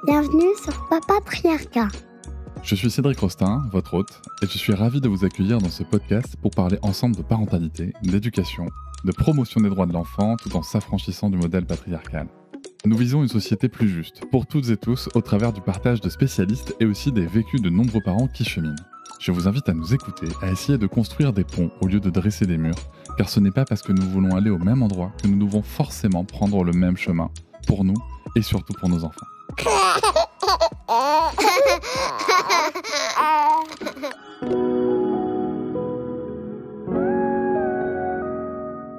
Bienvenue sur Papatriarcat. Je suis Cédric Rostin, votre hôte, et je suis ravi de vous accueillir dans ce podcast pour parler ensemble de parentalité, d'éducation, de promotion des droits de l'enfant tout en s'affranchissant du modèle patriarcal. Nous visons une société plus juste, pour toutes et tous, au travers du partage de spécialistes et aussi des vécus de nombreux parents qui cheminent. Je vous invite à nous écouter, à essayer de construire des ponts au lieu de dresser des murs, car ce n'est pas parce que nous voulons aller au même endroit que nous devons forcément prendre le même chemin, pour nous et surtout pour nos enfants.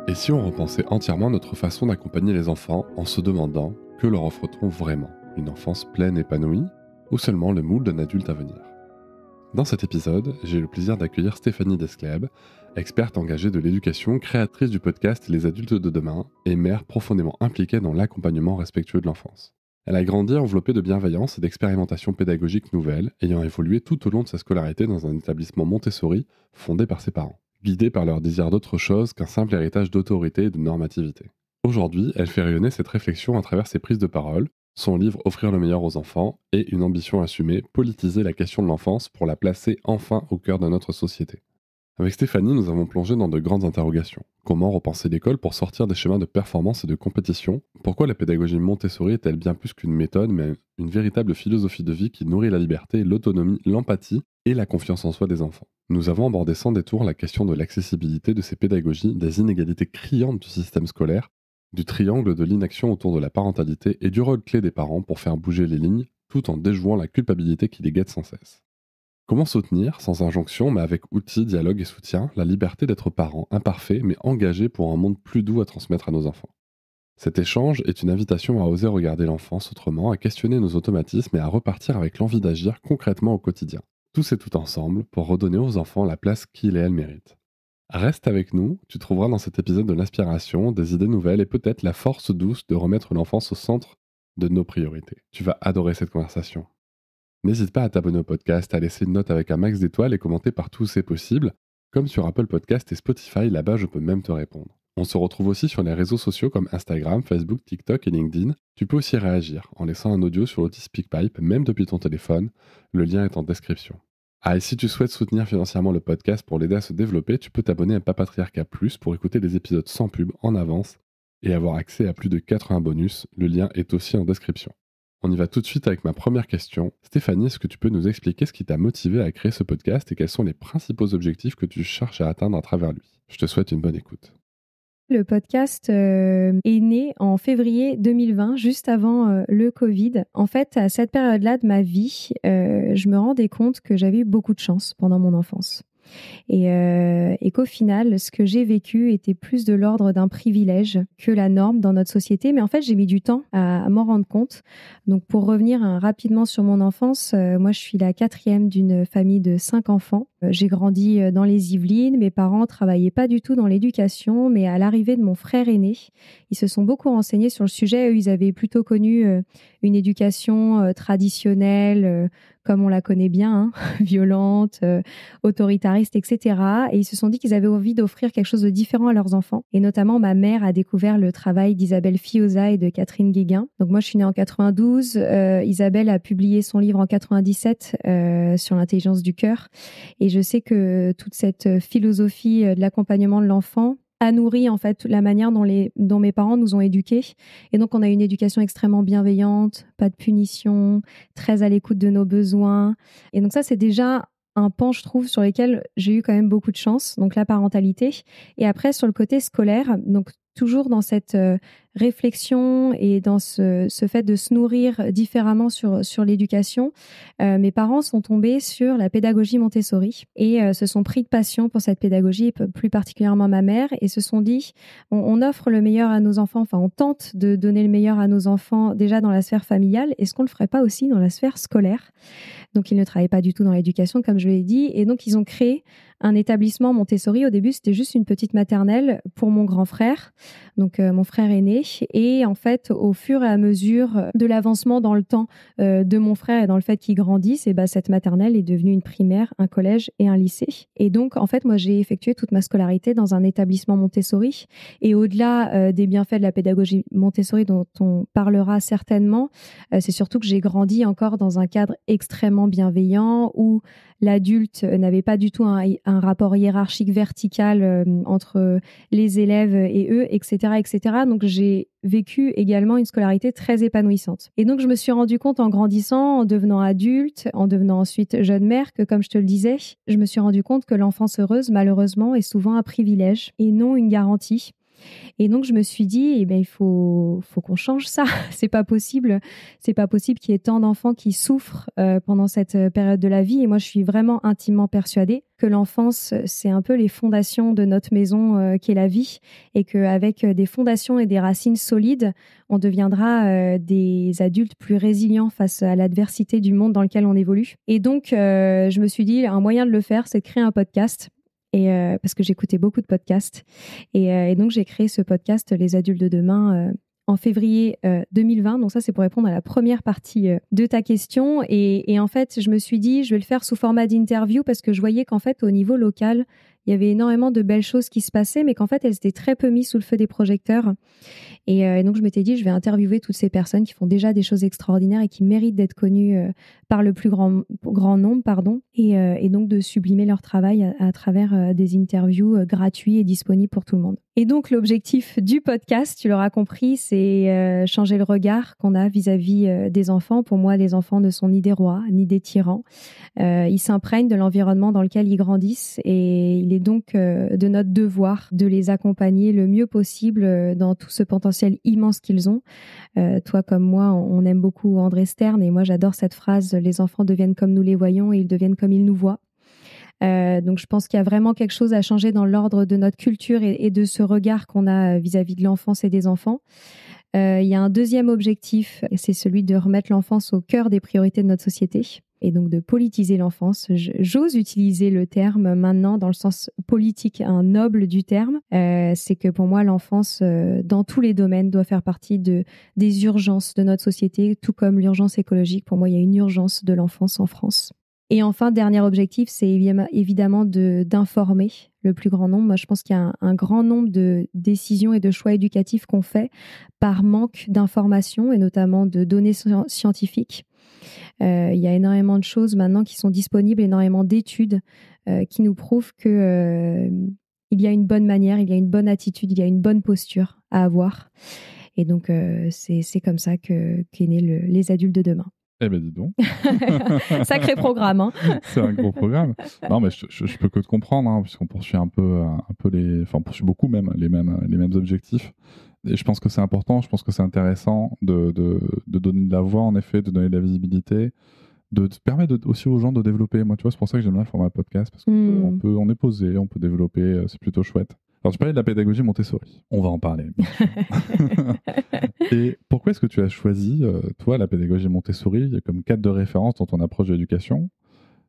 Et si on repensait entièrement notre façon d'accompagner les enfants en se demandant que leur offre-t-on vraiment, une enfance pleine, épanouie, ou seulement le moule d'un adulte à venir? Dans cet épisode, j'ai le plaisir d'accueillir Stéphanie Desclèbes, experte engagée de l'éducation, créatrice du podcast Les Adultes de Demain et mère profondément impliquée dans l'accompagnement respectueux de l'enfance. Elle a grandi enveloppée de bienveillance et d'expérimentations pédagogiques nouvelles, ayant évolué tout au long de sa scolarité dans un établissement Montessori fondé par ses parents, guidée par leur désir d'autre chose qu'un simple héritage d'autorité et de normativité. Aujourd'hui, elle fait rayonner cette réflexion à travers ses prises de parole, son livre Offrir le meilleur aux enfants et une ambition assumée, politiser la question de l'enfance pour la placer enfin au cœur de notre société. Avec Stéphanie, nous avons plongé dans de grandes interrogations. Comment repenser l'école pour sortir des schémas de performance et de compétition? Pourquoi la pédagogie Montessori est-elle bien plus qu'une méthode, mais une véritable philosophie de vie qui nourrit la liberté, l'autonomie, l'empathie et la confiance en soi des enfants? Nous avons abordé sans détour la question de l'accessibilité de ces pédagogies, des inégalités criantes du système scolaire, du triangle de l'inaction autour de la parentalité et du rôle clé des parents pour faire bouger les lignes, tout en déjouant la culpabilité qui les guette sans cesse. Comment soutenir, sans injonction, mais avec outils, dialogue et soutien, la liberté d'être parent imparfait mais engagé pour un monde plus doux à transmettre à nos enfants? Cet échange est une invitation à oser regarder l'enfance autrement, à questionner nos automatismes et à repartir avec l'envie d'agir concrètement au quotidien. Tous et tout ensemble pour redonner aux enfants la place qu'ils et elles méritent. Reste avec nous, tu trouveras dans cet épisode de l'inspiration, des idées nouvelles et peut-être la force douce de remettre l'enfance au centre de nos priorités. Tu vas adorer cette conversation. N'hésite pas à t'abonner au podcast, à laisser une note avec un max d'étoiles et commenter partout où c'est possible, comme sur Apple Podcast et Spotify, là-bas je peux même te répondre. On se retrouve aussi sur les réseaux sociaux comme Instagram, Facebook, TikTok et LinkedIn. Tu peux aussi réagir en laissant un audio sur l'outil SpeakPipe, même depuis ton téléphone. Le lien est en description. Ah, et si tu souhaites soutenir financièrement le podcast pour l'aider à se développer, tu peux t'abonner à Papatriarcat Plus pour écouter les épisodes sans pub en avance et avoir accès à plus de 80 bonus. Le lien est aussi en description. On y va tout de suite avec ma première question. Stéphanie, est-ce que tu peux nous expliquer ce qui t'a motivé à créer ce podcast et quels sont les principaux objectifs que tu cherches à atteindre à travers lui? Je te souhaite une bonne écoute. Le podcast est né en février 2020, juste avant le Covid. En fait, à cette période-là de ma vie, je me rendais compte que j'avais eu beaucoup de chance pendant mon enfance. Et qu'au final, ce que j'ai vécu était plus de l'ordre d'un privilège que la norme dans notre société. Mais en fait, j'ai mis du temps à m'en rendre compte. Donc, pour revenir rapidement sur mon enfance, moi, je suis la 4e d'une famille de 5 enfants. J'ai grandi dans les Yvelines. Mes parents travaillaient pas du tout dans l'éducation, mais à l'arrivée de mon frère aîné, ils se sont beaucoup renseignés sur le sujet. Eux, ils avaient plutôt connu une éducation traditionnelle, comme on la connaît bien, hein, violente, autoritariste, etc. Et ils se sont dit qu'ils avaient envie d'offrir quelque chose de différent à leurs enfants. Et notamment, ma mère a découvert le travail d'Isabelle Fioza et de Catherine Guéguin. Donc moi, je suis née en 92. Isabelle a publié son livre en 97 sur l'intelligence du cœur. Et je sais que toute cette philosophie de l'accompagnement de l'enfant a nourri en fait la manière dont mes parents nous ont éduqués. Et donc, on a une éducation extrêmement bienveillante, pas de punition, très à l'écoute de nos besoins. Et donc ça, c'est déjà un pan, je trouve, sur lequel j'ai eu quand même beaucoup de chance, donc la parentalité. Et après, sur le côté scolaire, donc toujours dans cette réflexion et dans ce fait de se nourrir différemment sur l'éducation, mes parents sont tombés sur la pédagogie Montessori et se sont pris de passion pour cette pédagogie, plus particulièrement ma mère, et se sont dit, on offre le meilleur à nos enfants, enfin on tente de donner le meilleur à nos enfants déjà dans la sphère familiale, est-ce qu'on ne le ferait pas aussi dans la sphère scolaire? Donc ils ne travaillaient pas du tout dans l'éducation, comme je l'ai dit, et donc ils ont créé un établissement Montessori. Au début, c'était juste une petite maternelle pour mon grand frère. donc mon frère aîné. Et en fait, au fur et à mesure de l'avancement dans le temps de mon frère et dans le fait qu'il grandisse, cette maternelle est devenue une primaire, un collège et un lycée. Et donc, en fait, moi, j'ai effectué toute ma scolarité dans un établissement Montessori. Et au-delà des bienfaits de la pédagogie Montessori dont on parlera certainement, c'est surtout que j'ai grandi encore dans un cadre extrêmement bienveillant où l'adulte n'avait pas du tout un rapport hiérarchique vertical entre les élèves et eux, etc., etc. Donc, j'ai vécu également une scolarité très épanouissante. Et donc, je me suis rendu compte en grandissant, en devenant adulte, en devenant ensuite jeune mère, que comme je te le disais, je me suis rendu compte que l'enfance heureuse, malheureusement, est souvent un privilège et non une garantie. Et donc, je me suis dit, il faut qu'on change ça. C'est pas possible qu'il y ait tant d'enfants qui souffrent pendant cette période de la vie. Et moi, je suis vraiment intimement persuadée que l'enfance, c'est un peu les fondations de notre maison qui est la vie. Et qu'avec des fondations et des racines solides, on deviendra des adultes plus résilients face à l'adversité du monde dans lequel on évolue. Et donc, je me suis dit, un moyen de le faire, c'est de créer un podcast. Et parce que j'écoutais beaucoup de podcasts. Et donc, j'ai créé ce podcast Les Adultes de demain en février 2020. Donc ça, c'est pour répondre à la première partie de ta question. Et en fait, je me suis dit, je vais le faire sous format d'interview parce que je voyais qu'en fait, au niveau local, il y avait énormément de belles choses qui se passaient, mais qu'en fait, elles étaient très peu mises sous le feu des projecteurs. Et donc, je m'étais dit, je vais interviewer toutes ces personnes qui font déjà des choses extraordinaires et qui méritent d'être connues par le plus grand nombre, et donc de sublimer leur travail à travers des interviews gratuits et disponibles pour tout le monde. Et donc, l'objectif du podcast, tu l'auras compris, c'est changer le regard qu'on a vis-à-vis des enfants. Pour moi, les enfants ne sont ni des rois, ni des tyrans. Ils s'imprègnent de l'environnement dans lequel ils grandissent et il est donc de notre devoir de les accompagner le mieux possible dans tout ce potentiel immense qu'ils ont. Toi comme moi, on aime beaucoup André Stern et moi j'adore cette phrase « Les enfants deviennent comme nous les voyons et ils deviennent comme ils nous voient ». Donc je pense qu'il y a vraiment quelque chose à changer dans l'ordre de notre culture et de ce regard qu'on a vis-à-vis de l'enfance et des enfants. Il y a un deuxième objectif, c'est celui de remettre l'enfance au cœur des priorités de notre société et donc de politiser l'enfance. J'ose utiliser le terme maintenant dans le sens politique, un noble du terme. C'est que pour moi, l'enfance, dans tous les domaines, doit faire partie des urgences de notre société, tout comme l'urgence écologique. Pour moi, il y a une urgence de l'enfance en France. Et enfin, dernier objectif, c'est évidemment d'informer le plus grand nombre. Moi, je pense qu'il y a un grand nombre de décisions et de choix éducatifs qu'on fait par manque d'informations et notamment de données scientifiques. Il y a énormément de choses maintenant qui sont disponibles, énormément d'études qui nous prouvent que il y a une bonne manière, il y a une bonne attitude, il y a une bonne posture à avoir. Et donc, c'est comme ça qu'est né Les Adultes de demain. Eh ben dis donc. Sacré programme, hein. C'est un gros programme. Non, mais je peux que te comprendre, hein, puisqu'on poursuit un peu on poursuit beaucoup même les mêmes objectifs. Et je pense que c'est important, je pense que c'est intéressant de donner de la voix, en effet, de donner de la visibilité, de permettre aussi aux gens de développer. Moi, tu vois, c'est pour ça que j'aime bien le format podcast, parce qu'on est posé, on peut développer, c'est plutôt chouette. Alors, tu parlais de la pédagogie Montessori. On va en parler, bien sûr. Et pourquoi est-ce que tu as choisi, toi, la pédagogie Montessori comme cadre de référence dans ton approche de l'éducation ?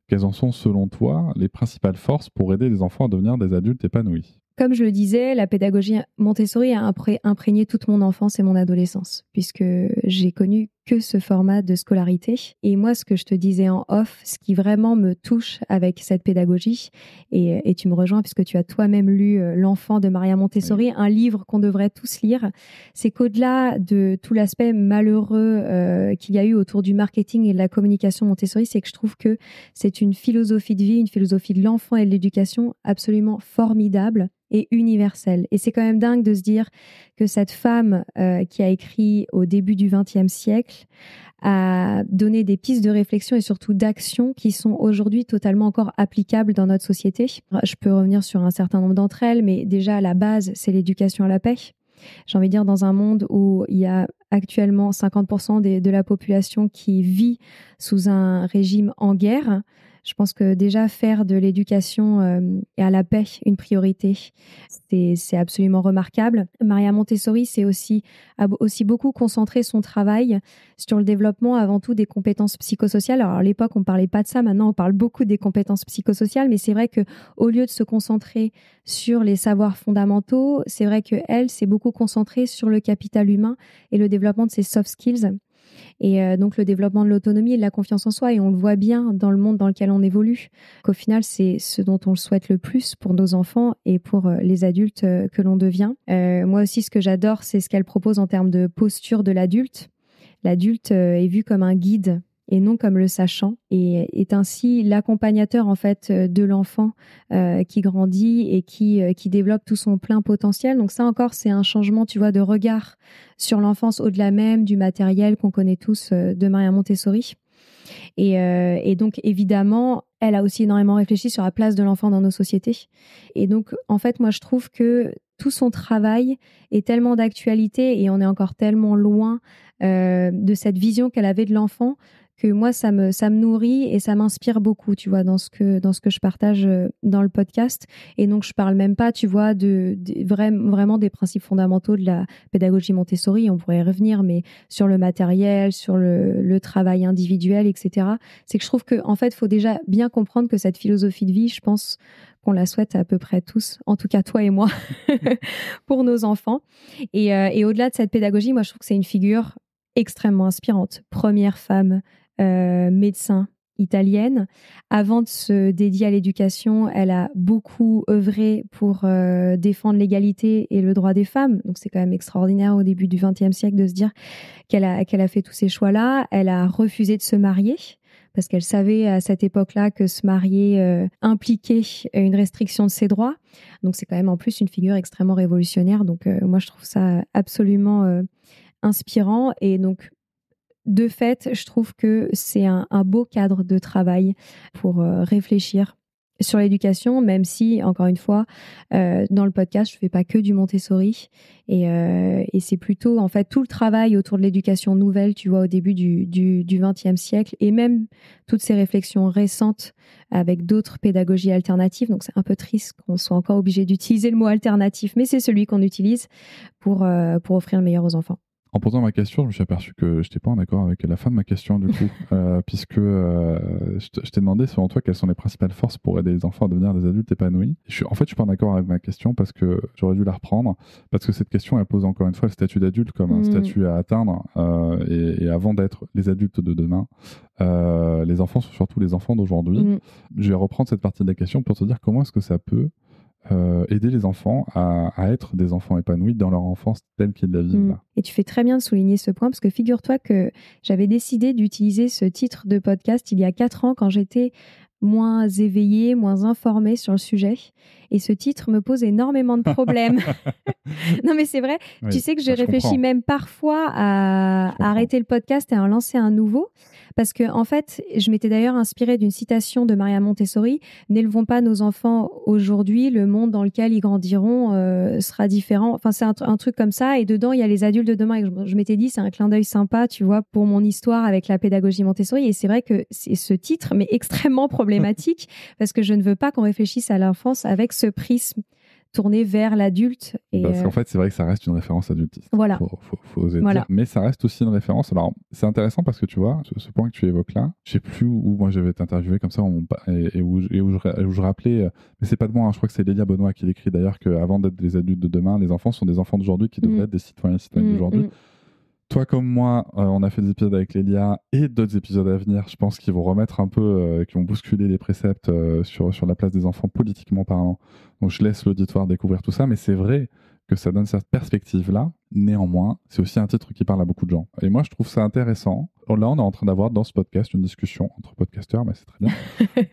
Quelles en sont, selon toi, les principales forces pour aider les enfants à devenir des adultes épanouis ? Comme je le disais, la pédagogie Montessori a imprégné toute mon enfance et mon adolescence, puisque j'ai connu que ce format de scolarité. Et moi, ce que je te disais en off, ce qui vraiment me touche avec cette pédagogie, et tu me rejoins puisque tu as toi-même lu L'enfant de Maria Montessori, oui. Un livre qu'on devrait tous lire, c'est qu'au-delà de tout l'aspect malheureux qu'il y a eu autour du marketing et de la communication Montessori, c'est que je trouve que c'est une philosophie de vie, une philosophie de l'enfant et de l'éducation absolument formidable et universelle. Et c'est quand même dingue de se dire que cette femme qui a écrit au début du XXe siècle a donné des pistes de réflexion et surtout d'action qui sont aujourd'hui totalement encore applicables dans notre société. Je peux revenir sur un certain nombre d'entre elles, mais déjà à la base, c'est l'éducation à la paix. J'ai envie de dire, dans un monde où il y a actuellement 50% de la population qui vit sous un régime en guerre, Je pense que déjà faire de l'éducation et à la paix une priorité, c'est absolument remarquable. Maria Montessori a aussi beaucoup concentré son travail sur le développement avant tout des compétences psychosociales. Alors à l'époque, on ne parlait pas de ça, maintenant on parle beaucoup des compétences psychosociales, mais c'est vrai qu'au lieu de se concentrer sur les savoirs fondamentaux, c'est vrai qu'elle s'est beaucoup concentrée sur le capital humain et le développement de ses soft skills. Et donc le développement de l'autonomie et de la confiance en soi, et on le voit bien dans le monde dans lequel on évolue, qu'au final c'est ce dont on le souhaite le plus pour nos enfants et pour les adultes que l'on devient. Moi aussi, ce que j'adore, c'est ce qu'elle propose en termes de posture de l'adulte. L'adulte est vu comme un guide et non comme le sachant, et est ainsi l'accompagnateur en fait de l'enfant qui grandit et qui développe tout son plein potentiel. Donc ça encore, c'est un changement, tu vois, de regard sur l'enfance au-delà même du matériel qu'on connaît tous de Maria Montessori. Et donc évidemment, elle a aussi énormément réfléchi sur la place de l'enfant dans nos sociétés. Et donc en fait, moi je trouve que tout son travail est tellement d'actualité et on est encore tellement loin de cette vision qu'elle avait de l'enfant, que moi, ça me nourrit et ça m'inspire beaucoup, tu vois, dans ce que je partage dans le podcast. Et donc, je parle même pas, tu vois, vraiment des principes fondamentaux de la pédagogie Montessori. On pourrait y revenir, mais sur le matériel, sur le travail individuel, etc. C'est que je trouve que, en fait, il faut déjà bien comprendre que cette philosophie de vie, je pense qu'on la souhaite à peu près tous, en tout cas toi et moi, pour nos enfants. Et au-delà de cette pédagogie, moi, je trouve que c'est une figure extrêmement inspirante. Première femme médecin italienne. Avant de se dédier à l'éducation, elle a beaucoup œuvré pour défendre l'égalité et le droit des femmes. Donc c'est quand même extraordinaire au début du XXe siècle de se dire qu'elle a fait tous ces choix-là. Elle a refusé de se marier parce qu'elle savait à cette époque-là que se marier impliquait une restriction de ses droits. Donc c'est quand même en plus une figure extrêmement révolutionnaire. Donc moi je trouve ça absolument inspirant. Et donc de fait, je trouve que c'est un beau cadre de travail pour réfléchir sur l'éducation, même si, encore une fois, dans le podcast, je ne fais pas que du Montessori. Et c'est plutôt, en fait, tout le travail autour de l'éducation nouvelle, tu vois, au début du XXe siècle, et même toutes ces réflexions récentes avec d'autres pédagogies alternatives. Donc, c'est un peu triste qu'on soit encore obligé d'utiliser le mot alternatif, mais c'est celui qu'on utilise pour offrir le meilleur aux enfants. En posant ma question, je me suis aperçu que je n'étais pas en accord avec la fin de ma question, du coup, puisque je t'ai demandé, selon toi, quelles sont les principales forces pour aider les enfants à devenir des adultes épanouis. Je suis pas en accord avec ma question parce que j'aurais dû la reprendre, parce que cette question, elle pose encore une fois le statut d'adulte comme un statut à atteindre, et avant d'être les adultes de demain, les enfants sont surtout les enfants d'aujourd'hui. Je vais reprendre cette partie de la question pour te dire comment est-ce que ça peut aider les enfants à être des enfants épanouis dans leur enfance telle qu'ils la vivent là. Et tu fais très bien de souligner ce point, parce que figure-toi que j'avais décidé d'utiliser ce titre de podcast il y a 4 ans quand j'étais moins éveillée, moins informée sur le sujet. Et ce titre me pose énormément de problèmes. Non, mais c'est vrai. Oui, tu sais que je réfléchis même parfois à arrêter le podcast et à en lancer un nouveau. Parce que, en fait, je m'étais d'ailleurs inspirée d'une citation de Maria Montessori. N'élevons pas nos enfants aujourd'hui, le monde dans lequel ils grandiront sera différent. Enfin, c'est un truc comme ça. Et dedans, il y a les adultes de demain. Et je m'étais dit, c'est un clin d'œil sympa, tu vois, pour mon histoire avec la pédagogie Montessori. Et c'est vrai que c'est ce titre, mais extrêmement problématique, parce que je ne veux pas qu'on réfléchisse à l'enfance avec ce prisme tourné vers l'adulte. Parce qu'en fait, c'est vrai que ça reste une référence adultiste. Voilà. Faut oser dire. Mais ça reste aussi une référence. Alors, c'est intéressant parce que tu vois, ce point que tu évoques là, je sais plus où moi j'avais été interviewé comme ça et où je rappelais, mais c'est pas de moi, hein, je crois que c'est Lélia Benoît qui l'écrit d'ailleurs, qu'avant d'être des adultes de demain, les enfants sont des enfants d'aujourd'hui qui devraient être des citoyens et citoyennes d'aujourd'hui. Toi comme moi, on a fait des épisodes avec Lélia et d'autres épisodes à venir, je pense, qui vont remettre un peu, qui vont bousculer les préceptes sur la place des enfants politiquement parlant. Donc je laisse l'auditoire découvrir tout ça, mais c'est vrai que ça donne cette perspective-là. Néanmoins, c'est aussi un titre qui parle à beaucoup de gens. Et moi, je trouve ça intéressant. Là, on est en train d'avoir dans ce podcast une discussion entre podcasteurs, mais c'est très bien.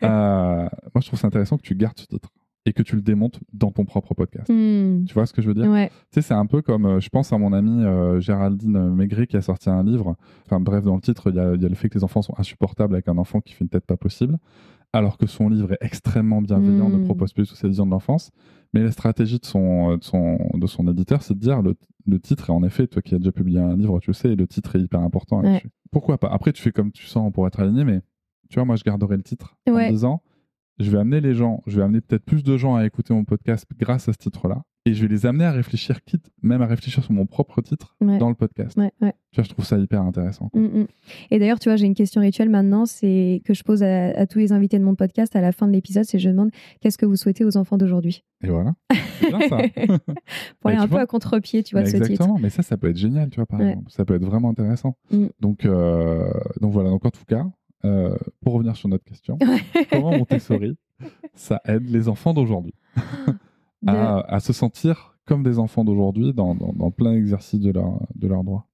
Moi, je trouve ça intéressant que tu gardes ce titre et que tu le démontes dans ton propre podcast. Tu vois ce que je veux dire ? Ouais. Tu sais, c'est un peu comme, je pense à mon amie Géraldine Maigret qui a sorti un livre. Enfin bref, dans le titre, il y a le fait que les enfants sont insupportables avec un enfant qui fait une tête pas possible, alors que son livre est extrêmement bienveillant, ne propose plus toute cette vision de l'enfance. Mais la stratégie de son éditeur, c'est de dire le titre, et en effet, toi qui as déjà publié un livre, tu le sais, le titre est hyper important là-dessus. Pourquoi pas ? Après, tu fais comme tu sens pour être aligné, mais tu vois, moi, je garderai le titre en me disant, je vais amener peut-être plus de gens à écouter mon podcast grâce à ce titre-là. Et je vais les amener à réfléchir, quitte même à réfléchir sur mon propre titre dans le podcast. Tu vois, je trouve ça hyper intéressant. Et d'ailleurs, tu vois, j'ai une question rituelle maintenant, c'est que je pose à tous les invités de mon podcast à la fin de l'épisode, c'est je demande qu'est-ce que vous souhaitez aux enfants d'aujourd'hui. Et voilà, c'est bien ça. Pour aller un peu à contre-pied, tu vois, ce titre. Exactement, mais ça peut être génial, tu vois, par exemple. Ça peut être vraiment intéressant. Donc voilà, donc en tout cas, pour revenir sur notre question, comment Montessori, ça aide les enfants d'aujourd'hui à se sentir comme des enfants d'aujourd'hui dans plein exercice de leurs droits?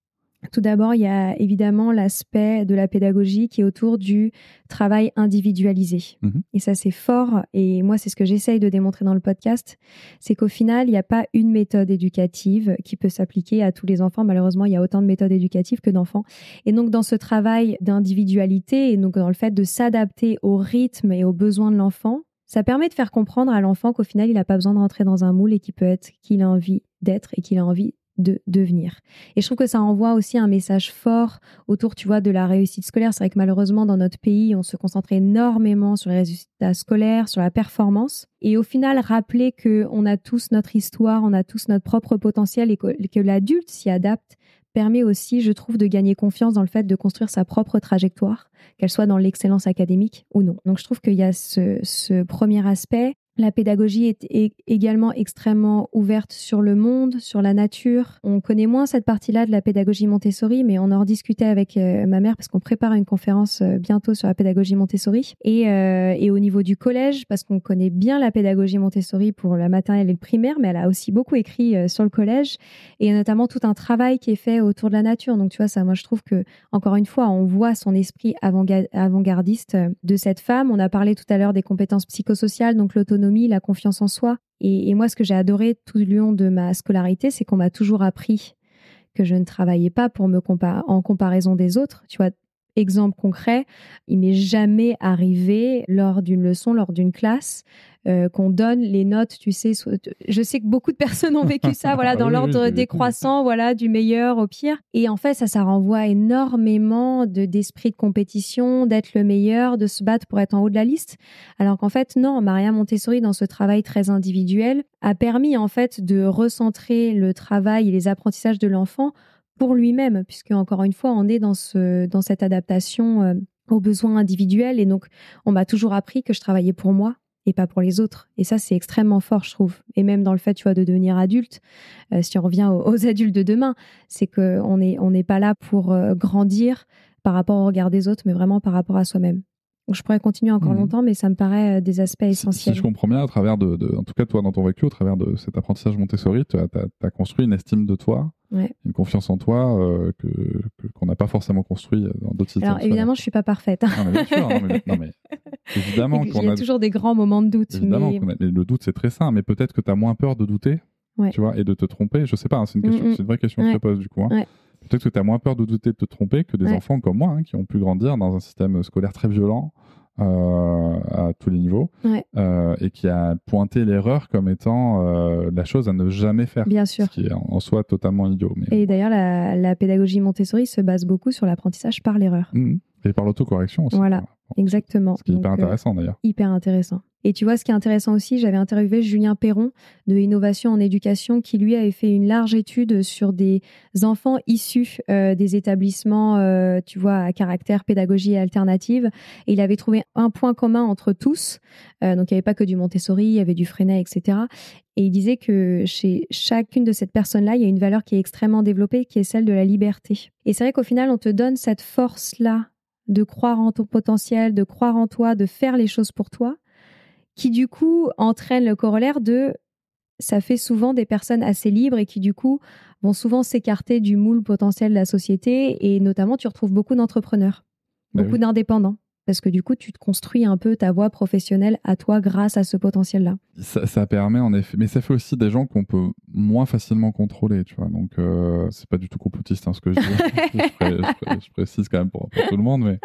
Tout d'abord, il y a évidemment l'aspect de la pédagogie qui est autour du travail individualisé. Et ça, c'est fort. Et moi, c'est ce que j'essaye de démontrer dans le podcast. C'est qu'au final, il n'y a pas une méthode éducative qui peut s'appliquer à tous les enfants. Malheureusement, il y a autant de méthodes éducatives que d'enfants. Et donc, dans ce travail d'individualité et donc dans le fait de s'adapter au rythme et aux besoins de l'enfant, ça permet de faire comprendre à l'enfant qu'au final, il n'a pas besoin de rentrer dans un moule et qu'il peut être qu'il a envie d'être et qu'il a envie de devenir. Et je trouve que ça envoie aussi un message fort autour, tu vois, de la réussite scolaire. C'est vrai que malheureusement, dans notre pays, on se concentre énormément sur les résultats scolaires, sur la performance. Et au final, rappeler qu'on a tous notre histoire, on a tous notre propre potentiel et que l'adulte s'y adapte permet aussi, je trouve, de gagner confiance dans le fait de construire sa propre trajectoire, qu'elle soit dans l'excellence académique ou non. Donc, je trouve qu'il y a ce premier aspect. La pédagogie est également extrêmement ouverte sur le monde, sur la nature. On connaît moins cette partie-là de la pédagogie Montessori, mais on en rediscutait avec ma mère parce qu'on prépare une conférence bientôt sur la pédagogie Montessori. Et au niveau du collège, parce qu'on connaît bien la pédagogie Montessori pour la maternelle et le primaire, mais elle a aussi beaucoup écrit sur le collège. Et il y a notamment tout un travail qui est fait autour de la nature. Donc tu vois, ça, moi je trouve que, encore une fois, on voit son esprit avant-gardiste de cette femme. On a parlé tout à l'heure des compétences psychosociales, donc l'autonomie, la confiance en soi. Et moi, ce que j'ai adoré tout le long de ma scolarité, c'est qu'on m'a toujours appris que je ne travaillais pas pour en comparaison des autres. Tu vois, exemple concret, il m'est jamais arrivé lors d'une leçon, lors d'une classe, qu'on donne les notes, tu sais, je sais que beaucoup de personnes ont vécu ça, voilà, dans l'ordre décroissant, voilà, du meilleur au pire. Et en fait, ça renvoie énormément d'esprit de compétition, d'être le meilleur, de se battre pour être en haut de la liste. Alors qu'en fait, non, Maria Montessori, dans ce travail très individuel, a permis en fait de recentrer le travail et les apprentissages de l'enfant pour lui-même, puisque encore une fois, on est dans cette adaptation aux besoins individuels. Et donc, on m'a toujours appris que je travaillais pour moi et pas pour les autres. Et ça, c'est extrêmement fort, je trouve. Et même dans le fait, tu vois, de devenir adulte, si on revient aux adultes de demain, c'est qu'on n'est pas là pour grandir par rapport au regard des autres, mais vraiment par rapport à soi-même. Donc, je pourrais continuer encore longtemps, mais ça me paraît des aspects essentiels. Si je comprends bien, à travers en tout cas, toi, dans ton vécu, au travers de cet apprentissage Montessori, tu as construit une estime de toi, une confiance en toi qu'on n'a pas forcément construit dans d'autres systèmes. Alors, évidemment, je ne suis pas parfaite. Non, mais bien sûr, non, mais évidemment il y a toujours des grands moments de doute. Évidemment, mais le doute, c'est très sain, mais peut-être que tu as moins peur de douter, tu vois, et de te tromper. Je ne sais pas, hein, c'est une vraie question que je te pose, du coup. Hein. Peut-être que tu as moins peur de douter, de te tromper que des enfants comme moi, hein, qui ont pu grandir dans un système scolaire très violent à tous les niveaux, et qui a pointé l'erreur comme étant la chose à ne jamais faire. Bien sûr. Ce qui est en soi totalement idiot. Mais... Et d'ailleurs, la pédagogie Montessori se base beaucoup sur l'apprentissage par l'erreur. Et par l'autocorrection aussi. Voilà, exactement. Ce qui est hyper intéressant d'ailleurs. Hyper intéressant. Et tu vois, ce qui est intéressant aussi, j'avais interviewé Julien Perron de Innovation en Éducation qui, lui, avait fait une large étude sur des enfants issus des établissements, tu vois, à caractère pédagogie alternative. Et il avait trouvé un point commun entre tous. Donc, il n'y avait pas que du Montessori, il y avait du Freinet, etc. Et il disait que chez chacune de ces personnes-là, il y a une valeur qui est extrêmement développée, qui est celle de la liberté. Et c'est vrai qu'au final, on te donne cette force-là de croire en ton potentiel, de croire en toi, de faire les choses pour toi, qui du coup entraîne le corollaire de ça fait souvent des personnes assez libres et qui du coup vont souvent s'écarter du moule potentiel de la société, et notamment tu retrouves beaucoup d'entrepreneurs, beaucoup d'indépendants, parce que du coup tu te construis un peu ta voie professionnelle à toi grâce à ce potentiel-là. Ça permet en effet, mais ça fait aussi des gens qu'on peut moins facilement contrôler, tu vois, donc c'est pas du tout complotiste ce que je dis, je précise quand même pour tout le monde,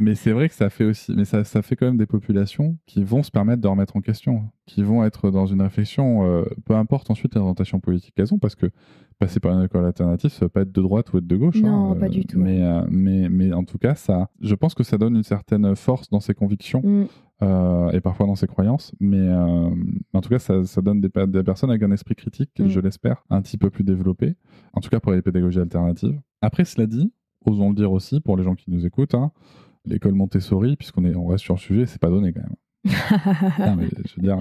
mais c'est vrai que ça fait aussi, mais ça fait quand même des populations qui vont se permettre de remettre en question, qui vont être dans une réflexion, peu importe ensuite l'orientation politique qu'elles ont, parce que passer par une école alternative, ça ne veut pas être de droite ou être de gauche. Non, pas du tout. Mais en tout cas, je pense que ça donne une certaine force dans ses convictions et parfois dans ses croyances. Mais en tout cas, ça donne des personnes avec un esprit critique, je l'espère, un petit peu plus développé. En tout cas, pour les pédagogies alternatives. Après, cela dit, osons le dire aussi pour les gens qui nous écoutent, l'école Montessori, puisqu'on reste sur le sujet, c'est pas donné quand même. Non, mais je veux dire,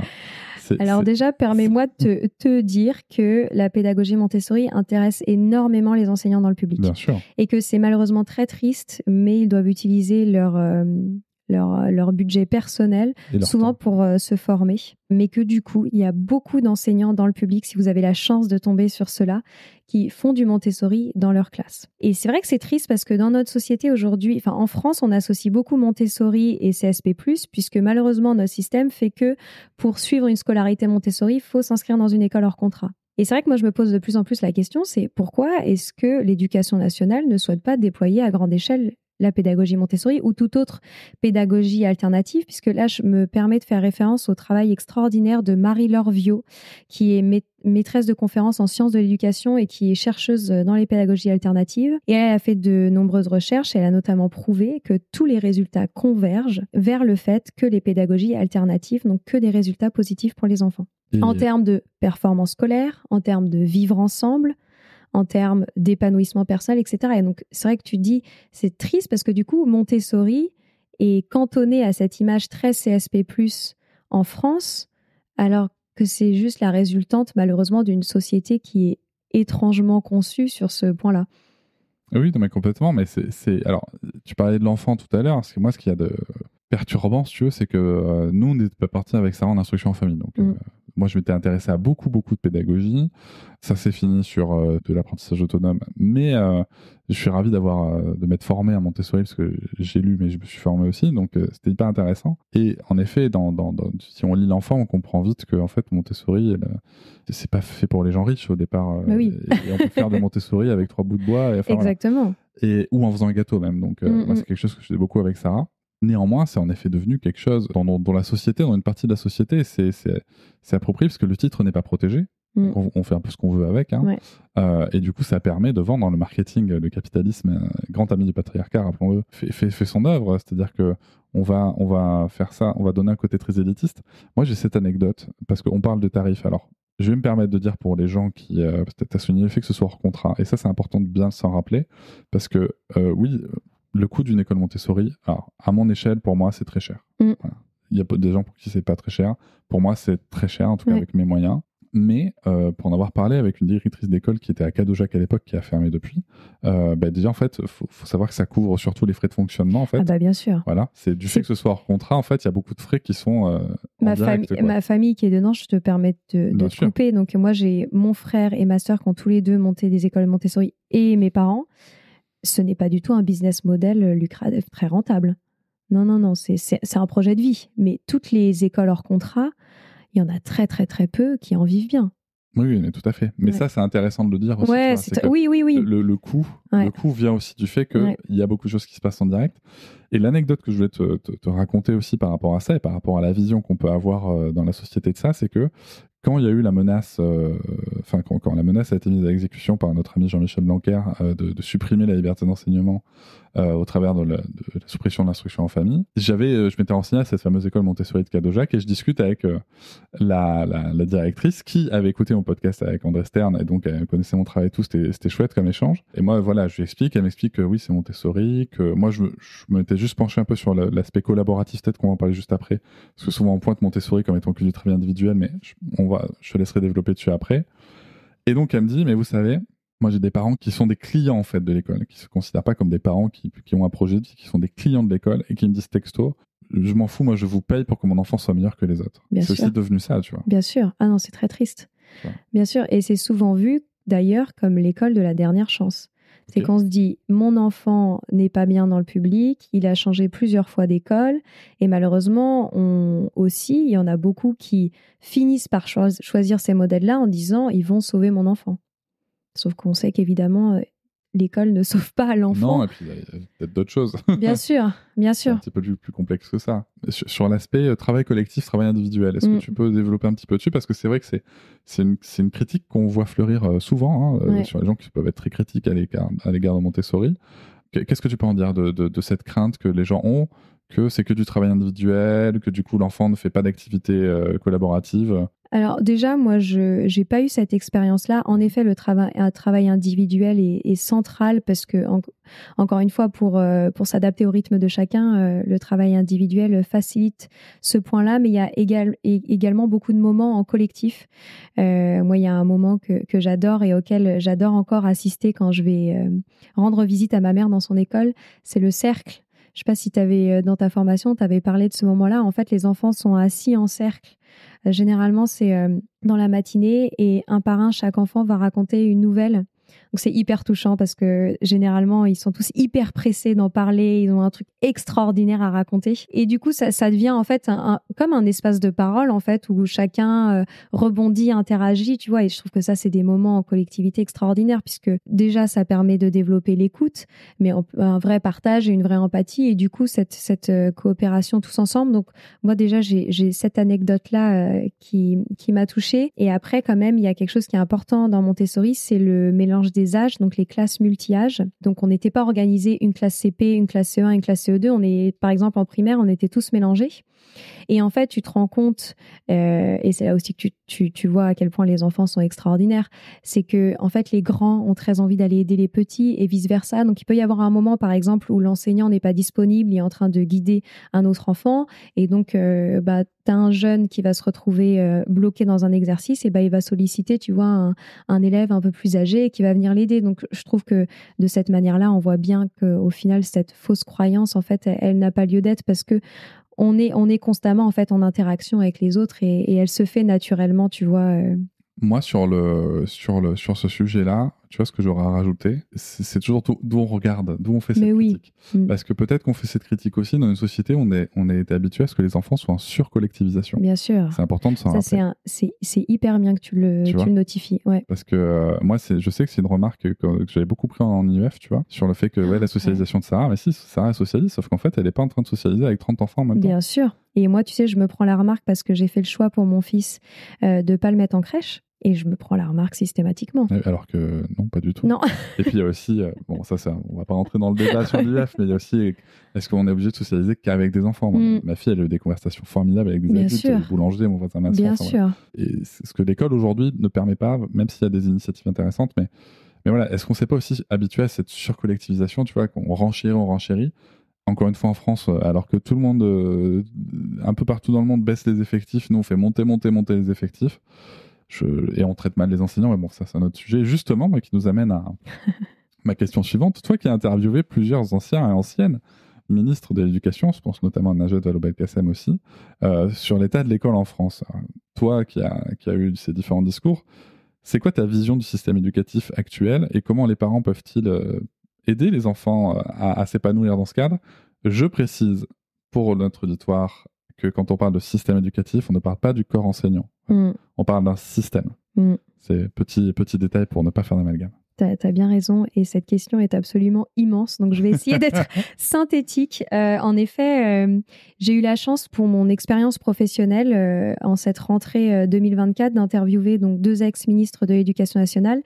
alors déjà, permets-moi de te dire que la pédagogie Montessori intéresse énormément les enseignants dans le public. Bien sûr. Et que c'est malheureusement très triste, mais ils doivent utiliser leur budget personnel, souvent pour se former. Mais que du coup, il y a beaucoup d'enseignants dans le public, si vous avez la chance de tomber sur cela, qui font du Montessori dans leur classe. Et c'est vrai que c'est triste parce que dans notre société aujourd'hui, en France, on associe beaucoup Montessori et CSP+, puisque malheureusement, notre système fait que pour suivre une scolarité Montessori, il faut s'inscrire dans une école hors contrat. Et c'est vrai que moi, je me pose de plus en plus la question, c'est pourquoi est-ce que l'éducation nationale ne souhaite pas déployer à grande échelle la pédagogie Montessori ou toute autre pédagogie alternative, puisque là, je me permets de faire référence au travail extraordinaire de Marie-Laure Viaud, qui est maîtresse de conférences en sciences de l'éducation et qui est chercheuse dans les pédagogies alternatives. Et elle a fait de nombreuses recherches et elle a notamment prouvé que tous les résultats convergent vers le fait que les pédagogies alternatives n'ont que des résultats positifs pour les enfants. En termes de performance scolaire, en termes de vivre ensemble, en termes d'épanouissement personnel, etc. Et donc, c'est vrai que tu dis, c'est triste parce que du coup, Montessori est cantonné à cette image très CSP+, en France, alors que c'est juste la résultante, malheureusement, d'une société qui est étrangement conçue sur ce point-là. Oui, non, mais complètement. Mais alors, tu parlais de l'enfant tout à l'heure, parce que moi, ce qu'il y a de perturbant, si tu veux, c'est que nous, on n'était pas partis avec Sarah en instruction en famille. Donc, moi, je m'étais intéressé à beaucoup de pédagogie. Ça s'est fini sur de l'apprentissage autonome. Mais je suis ravi de m'être formé à Montessori parce que j'ai lu, mais je me suis formé aussi. Donc, c'était hyper intéressant. Et en effet, si on lit l'enfant, on comprend vite que en fait, Montessori, c'est pas fait pour les gens riches au départ. Oui. Et on peut faire de Montessori avec 3 bouts de bois. Exactement. Voilà. Ou en faisant un gâteau même. Donc, moi, c'est quelque chose que je faisais beaucoup avec Sarah. Néanmoins, c'est en effet devenu quelque chose dont la société, dans une partie de la société, c'est approprié parce que le titre n'est pas protégé. On fait un peu ce qu'on veut avec. Ouais. Et du coup, ça permet de vendre dans le marketing. Le capitalisme, grand ami du patriarcat, rappelons-le, fait son œuvre. C'est-à-dire que on va faire ça, on va donner un côté très élitiste. Moi, j'ai cette anecdote parce qu'on parle de tarifs. Alors, je vais me permettre de dire pour les gens qui peut-être à souligner le fait que ce soit hors contrat. Et ça, c'est important de bien s'en rappeler parce que oui. Le coût d'une école Montessori, alors, à mon échelle, pour moi, c'est très cher. Voilà. Il y a des gens pour qui c'est pas très cher. Pour moi, c'est très cher, en tout cas avec mes moyens. Mais pour en avoir parlé avec une directrice d'école qui était à Cadojac à l'époque, qui a fermé depuis, déjà, en fait, faut savoir que ça couvre surtout les frais de fonctionnement, en fait. Ah bah bien sûr. Voilà, c'est du fait que ce soit hors contrat, en fait, il y a beaucoup de frais qui sont ma famille qui est dedans, je te permets de te couper. Donc moi, j'ai mon frère et ma sœur qui ont tous les deux monté des écoles Montessori et mes parents. Ce n'est pas du tout un business model lucratif très rentable. Non, c'est un projet de vie. Mais toutes les écoles hors contrat, il y en a très, très, très peu qui en vivent bien. Oui, mais tout à fait. Mais ça, c'est intéressant de le dire aussi. Ouais, oui. Le coût vient aussi du fait qu'il y a beaucoup de choses qui se passent en direct. Et l'anecdote que je voulais te raconter aussi par rapport à ça et par rapport à la vision qu'on peut avoir dans la société de ça, c'est que quand il y a eu la menace, quand la menace a été mise à exécution par notre ami Jean-Michel Blanquer de supprimer la liberté d'enseignement au travers de la suppression de l'instruction en famille, je m'étais renseigné à cette fameuse école Montessori de Cadojac et je discute avec la directrice qui avait écouté mon podcast avec André Stern et donc elle connaissait mon travail et tout, c'était chouette comme échange. Et moi, voilà, je lui explique, elle m'explique que oui, c'est Montessori, que moi, je m'étais juste penché un peu sur l'aspect collaboratif, peut-être qu'on va en parler juste après, parce que souvent on pointe Montessori comme étant du travail individuel, mais je te laisserai développer dessus après. Et donc elle me dit, mais vous savez, moi j'ai des parents qui sont des clients en fait de l'école, qui se considèrent pas comme des parents qui ont un projet de vie, qui sont des clients de l'école et qui me disent texto, je m'en fous, moi je vous paye pour que mon enfant soit meilleur que les autres. C'est aussi devenu ça, tu vois. Bien sûr. Ah non, c'est très triste. Ouais. Bien sûr. Et c'est souvent vu d'ailleurs comme l'école de la dernière chance. C'est qu'on se dit, mon enfant n'est pas bien dans le public, il a changé plusieurs fois d'école, et malheureusement, il y en a beaucoup qui finissent par choisir ces modèles-là en disant, ils vont sauver mon enfant. Sauf qu'on sait qu'évidemment, l'école ne sauve pas l'enfant. Non, et puis il y a peut-être d'autres choses. Bien sûr. C'est un petit peu plus complexe que ça. Sur l'aspect travail collectif, travail individuel, est-ce que tu peux développer un petit peu dessus? Parce que c'est vrai que c'est une critique qu'on voit fleurir souvent sur les gens qui peuvent être très critiques à l'égard de Montessori. Qu'est-ce que tu peux en dire de cette crainte que les gens ont, que c'est que du travail individuel, que du coup l'enfant ne fait pas d'activité collaborative? Alors déjà, moi, je n'ai pas eu cette expérience-là. En effet, un travail individuel est central parce que, encore une fois, pour s'adapter au rythme de chacun, le travail individuel facilite ce point-là, mais il y a également beaucoup de moments en collectif. Moi, il y a un moment que j'adore et auquel j'adore encore assister quand je vais rendre visite à ma mère dans son école, c'est le cercle. Je ne sais pas si dans ta formation, tu avais parlé de ce moment-là. En fait, les enfants sont assis en cercle. Généralement, c'est dans la matinée et un par un, chaque enfant va raconter une nouvelle. Donc, c'est hyper touchant parce que généralement, ils sont tous hyper pressés d'en parler. Ils ont un truc extraordinaire à raconter. Et du coup, ça devient en fait comme un espace de parole en fait où chacun rebondit, interagit, tu vois. Et je trouve que ça, c'est des moments en collectivité extraordinaires puisque déjà, ça permet de développer l'écoute, mais un vrai partage et une vraie empathie. Et du coup, cette coopération tous ensemble. Donc, moi, déjà, j'ai cette anecdote-là qui m'a touchée. Et après, quand même, il y a quelque chose qui est important dans Montessori, c'est le mélange des âges, donc les classes multi-âges. Donc, on n'était pas organisé une classe CP, une classe CE1, une classe CE2. Par exemple, en primaire, on était tous mélangés. Et en fait, tu te rends compte, et c'est là aussi que tu vois à quel point les enfants sont extraordinaires, c'est que en fait, les grands ont très envie d'aller aider les petits et vice-versa. Donc, il peut y avoir un moment, par exemple, où l'enseignant n'est pas disponible, il est en train de guider un autre enfant. Et donc, tu as un jeune qui va se retrouver bloqué dans un exercice, et il va solliciter, tu vois, un élève un peu plus âgé qui va venir l'aider. Donc, je trouve que de cette manière-là, on voit bien qu'au final, cette fausse croyance, en fait, elle n'a pas lieu d'être parce que on est constamment en fait en interaction avec les autres et elle se fait naturellement, tu vois. Moi, sur ce sujet-là, tu vois, ce que j'aurais à rajouter, c'est toujours d'où on regarde, d'où on fait cette critique. Parce que peut-être qu'on fait cette critique aussi dans une société où on est habitué à ce que les enfants soient en surcollectivisation. Bien sûr. C'est important de s'en rappeler. C'est hyper bien que tu le notifies. Ouais. Parce que moi, je sais que c'est une remarque que j'avais beaucoup pris en IEF, tu vois, sur le fait que la socialisation de Sarah, mais si, Sarah socialise, sauf qu'en fait, elle n'est pas en train de socialiser avec 30 enfants en même temps. Bien sûr. Et moi, tu sais, je me prends la remarque parce que j'ai fait le choix pour mon fils de ne pas le mettre en crèche. Et je me prends la remarque systématiquement. Alors que non, pas du tout. Non. Et puis il y a aussi, bon ça, on va pas rentrer dans le débat sur l'IEF, mais il y a aussi, est-ce qu'on est obligé de socialiser qu'avec des enfants? Ma fille, elle a eu des conversations formidables avec des adultes, des boulangers, mon voisin maçon. Bien sûr. Et c'est ce que l'école aujourd'hui ne permet pas, même s'il y a des initiatives intéressantes, mais voilà, est-ce qu'on s'est pas aussi habitué à cette surcollectivisation, tu vois, qu'on renchérit. Encore une fois en France, alors que tout le monde, un peu partout dans le monde, baisse les effectifs, nous on fait monter les effectifs. Et on traite mal les enseignants, mais bon, ça c'est un autre sujet. Justement, qui nous amène à ma question suivante. Toi qui as interviewé plusieurs anciens et anciennes ministres de l'Éducation, je pense notamment à Najat Vallaud-Belkacem aussi, sur l'état de l'école en France. Alors, toi qui as eu ces différents discours, c'est quoi ta vision du système éducatif actuel et comment les parents peuvent-ils aider les enfants à s'épanouir dans ce cadre? Je précise pour notre auditoire que quand on parle de système éducatif, on ne parle pas du corps enseignant. On parle d'un système. C'est petit détail pour ne pas faire d'amalgame. T'as bien raison et cette question est absolument immense, donc je vais essayer d'être synthétique. En effet, j'ai eu la chance pour mon expérience professionnelle en cette rentrée 2024 d'interviewer donc 2 ex-ministres de l'Éducation nationale,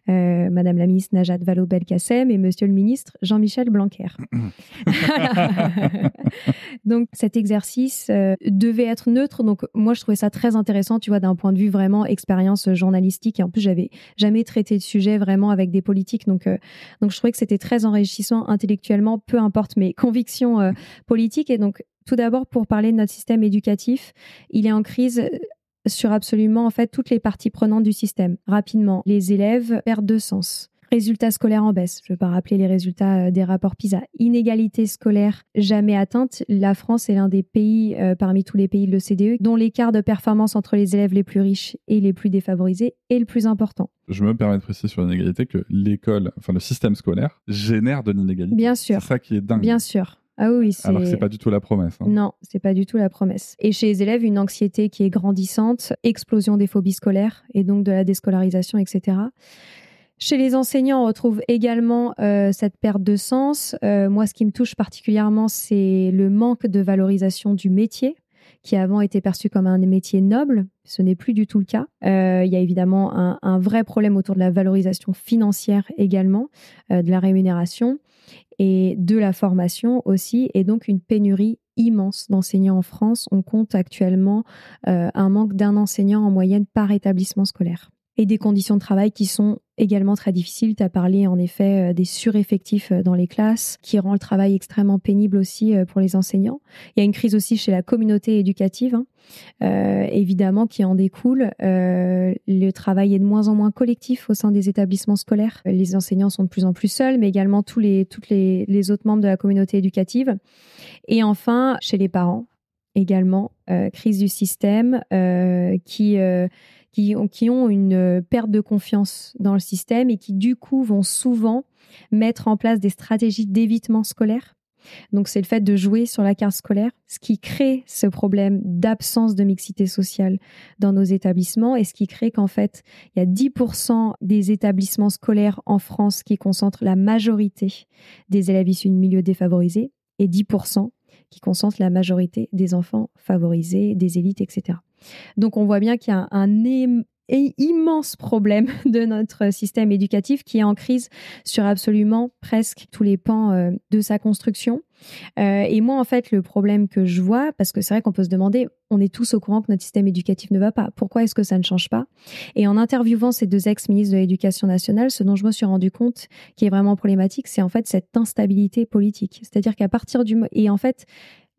Madame la ministre Najat Vallaud-Belkacem et Monsieur le ministre Jean-Michel Blanquer. Donc cet exercice devait être neutre, donc moi je trouvais ça très intéressant, tu vois, d'un point de vue vraiment expérience journalistique et en plus j'avais jamais traité de sujet vraiment avec des politiques, donc je trouvais que c'était très enrichissant intellectuellement, peu importe mes convictions politiques. Et donc tout d'abord, pour parler de notre système éducatif, il est en crise sur absolument en fait toutes les parties prenantes du système. Rapidement, les élèves perdent de sens. Résultats scolaires en baisse. Je ne vais pas rappeler les résultats des rapports PISA. Inégalité scolaire jamais atteinte. La France est l'un des pays, parmi tous les pays de l'OCDE, dont l'écart de performance entre les élèves les plus riches et les plus défavorisés est le plus important. Je me permets de préciser sur l'inégalité que le système scolaire génère de l'inégalité. Bien sûr. C'est ça qui est dingue. Bien sûr. Ah oui, alors que c'est pas du tout la promesse. Non, c'est pas du tout la promesse. Et chez les élèves, une anxiété qui est grandissante, explosion des phobies scolaires et donc de la déscolarisation, etc. Chez les enseignants, on retrouve également cette perte de sens. Moi, ce qui me touche particulièrement, c'est le manque de valorisation du métier, qui avant était perçu comme un métier noble. Ce n'est plus du tout le cas. Il y a évidemment un vrai problème autour de la valorisation financière également, de la rémunération et de la formation aussi, et donc une pénurie immense d'enseignants en France. On compte actuellement un manque d'un enseignant en moyenne par établissement scolaire. Et des conditions de travail qui sont également très difficiles. Tu as parlé en effet des sureffectifs dans les classes, qui rend le travail extrêmement pénible aussi pour les enseignants. Il y a une crise aussi chez la communauté éducative, évidemment, qui en découle. Le travail est de moins en moins collectif au sein des établissements scolaires. Les enseignants sont de plus en plus seuls, mais également tous les autres membres de la communauté éducative. Et enfin, chez les parents, également, crise du système qui ont une perte de confiance dans le système et qui, du coup, vont souvent mettre en place des stratégies d'évitement scolaire. Donc, c'est le fait de jouer sur la carte scolaire, ce qui crée ce problème d'absence de mixité sociale dans nos établissements et ce qui crée qu'en fait, il y a 10% des établissements scolaires en France qui concentrent la majorité des élèves issus de milieux défavorisés et 10% qui concentrent la majorité des enfants favorisés, des élites, etc. Donc, on voit bien qu'il y a un immense problème de notre système éducatif qui est en crise sur absolument presque tous les pans de sa construction. Et moi, en fait, le problème que je vois, parce que c'est vrai qu'on peut se demander, on est tous au courant que notre système éducatif ne va pas. Pourquoi est-ce que ça ne change pas ? Et en interviewant ces deux ex-ministres de l'Éducation nationale, ce dont je me suis rendu compte qui est vraiment problématique, c'est en fait cette instabilité politique. C'est-à-dire qu'à partir du... Et en fait,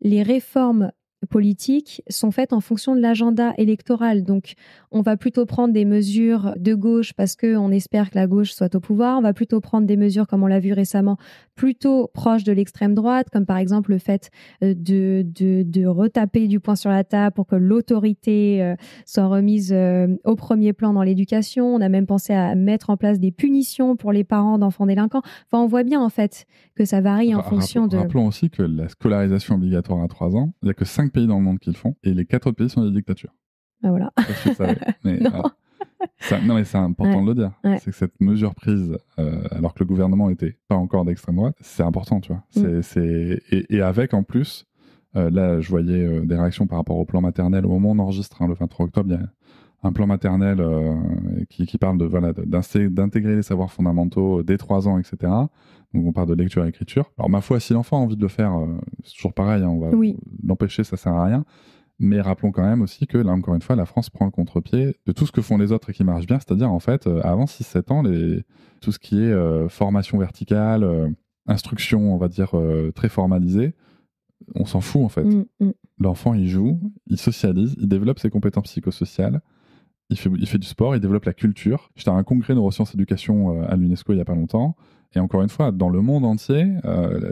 les réformes politiques sont faites en fonction de l'agenda électoral. Donc, on va plutôt prendre des mesures de gauche parce qu'on espère que la gauche soit au pouvoir. On va plutôt prendre des mesures, comme on l'a vu récemment, plutôt proches de l'extrême droite, comme par exemple le fait de retaper du poing sur la table pour que l'autorité soit remise au premier plan dans l'éducation. On a même pensé à mettre en place des punitions pour les parents d'enfants délinquants. Enfin, on voit bien en fait que ça varie en fonction de... Rappelons aussi que la scolarisation obligatoire à 3 ans, il n'y a que 5 pays dans le monde qui le font, et les 4 autres pays sont des dictatures. Ah voilà. Je savais. Mais, non, mais c'est important de le dire. Ouais. C'est que cette mesure prise, alors que le gouvernement n'était pas encore d'extrême droite, c'est important, tu vois. Et avec, en plus, là, je voyais des réactions par rapport au plan maternel. Au moment où on enregistre, le 23 octobre, il y a un plan maternel qui parle d'intégrer les savoirs fondamentaux dès 3 ans, etc. Donc, on parle de lecture et écriture. Alors, ma foi, si l'enfant a envie de le faire, c'est toujours pareil, on va l'empêcher, ça sert à rien. Mais rappelons quand même aussi que, là, encore une fois, la France prend le contre-pied de tout ce que font les autres et qui marche bien. C'est-à-dire, en fait, avant 6-7 ans, tout ce qui est formation verticale, instruction, on va dire, très formalisée, on s'en fout, en fait. L'enfant, il joue, il socialise, il développe ses compétences psychosociales, il fait du sport, il développe la culture. J'étais à un congrès neurosciences éducation à l'UNESCO il n'y a pas longtemps. Et encore une fois, dans le monde entier,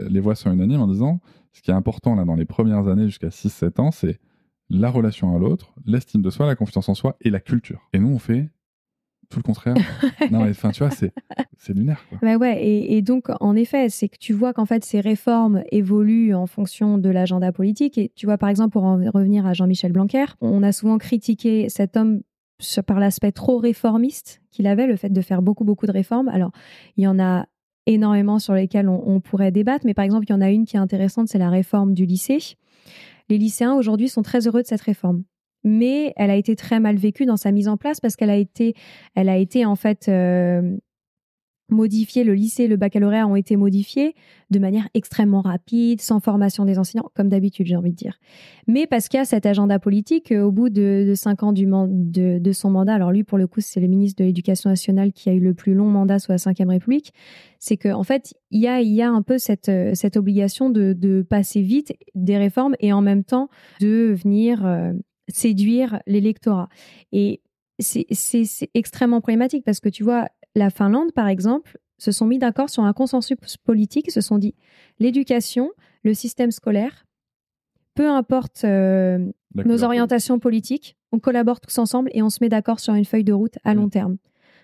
les voix sont unanimes en disant ce qui est important là, dans les premières années jusqu'à 6-7 ans, c'est la relation à l'autre, l'estime de soi, la confiance en soi et la culture. Et nous, on fait tout le contraire. Non, mais enfin, tu vois, c'est lunaire, quoi. Bah ouais, et donc, en effet, c'est que tu vois qu'en fait, ces réformes évoluent en fonction de l'agenda politique. Et tu vois, par exemple, pour en revenir à Jean-Michel Blanquer, on a souvent critiqué cet homme par l'aspect trop réformiste qu'il avait, le fait de faire beaucoup de réformes. Alors, il y en a énormément sur lesquelles on pourrait débattre, mais par exemple, il y en a une qui est intéressante, c'est la réforme du lycée. Les lycéens, aujourd'hui, sont très heureux de cette réforme. Mais elle a été très mal vécue dans sa mise en place parce qu'elle a été en fait modifiée. Le lycée et le baccalauréat ont été modifiés de manière extrêmement rapide, sans formation des enseignants, comme d'habitude, j'ai envie de dire. Mais parce qu'il y a cet agenda politique, au bout de 5 ans de son mandat, alors lui, pour le coup, c'est le ministre de l'Éducation nationale qui a eu le plus long mandat sous la Ve République, c'est qu'en fait, il y a un peu cette obligation de passer vite des réformes et en même temps de venir séduire l'électorat. Et c'est extrêmement problématique parce que tu vois, la Finlande, par exemple, se sont mis d'accord sur un consensus politique, se sont dit l'éducation, le système scolaire, peu importe nos orientations politiques, on collabore tous ensemble et on se met d'accord sur une feuille de route à long terme,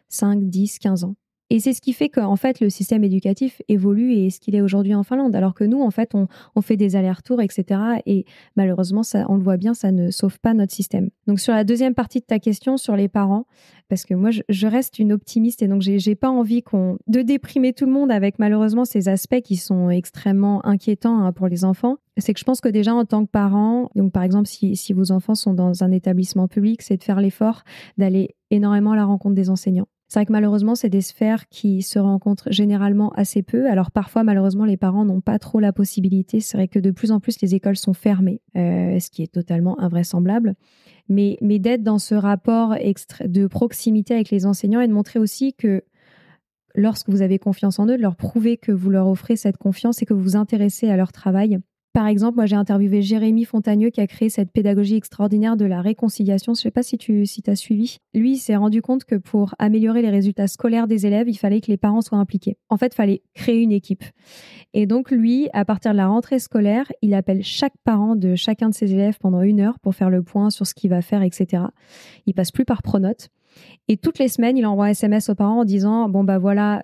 5, 10, 15 ans. Et c'est ce qui fait qu'en fait, le système éducatif évolue et est ce qu'il est aujourd'hui en Finlande. Alors que nous, en fait, on fait des allers-retours, etc. Et malheureusement, ça, on le voit bien, ça ne sauve pas notre système. Donc, sur la deuxième partie de ta question, sur les parents, parce que moi, je reste une optimiste et donc j'ai pas envie de déprimer tout le monde avec malheureusement ces aspects qui sont extrêmement inquiétants pour les enfants. C'est que je pense que déjà, en tant que parent, donc par exemple, si vos enfants sont dans un établissement public, c'est de faire l'effort d'aller énormément à la rencontre des enseignants. C'est vrai que malheureusement, c'est des sphères qui se rencontrent généralement assez peu. Alors parfois, malheureusement, les parents n'ont pas trop la possibilité. C'est vrai que de plus en plus, les écoles sont fermées, ce qui est totalement invraisemblable. Mais d'être dans ce rapport de proximité avec les enseignants et de montrer aussi que lorsque vous avez confiance en eux, de leur prouver que vous leur offrez cette confiance et que vous vous intéressez à leur travail. Par exemple, moi, j'ai interviewé Jérémy Fontagneux qui a créé cette pédagogie extraordinaire de la réconciliation. Je ne sais pas si tu as suivi. Lui, il s'est rendu compte que pour améliorer les résultats scolaires des élèves, il fallait que les parents soient impliqués. En fait, il fallait créer une équipe. Et donc, lui, à partir de la rentrée scolaire, il appelle chaque parent de chacun de ses élèves pendant 1 heure pour faire le point sur ce qu'il va faire, etc. Il passe plus par pronote. Et toutes les semaines, il envoie un SMS aux parents en disant « Bon, bah voilà,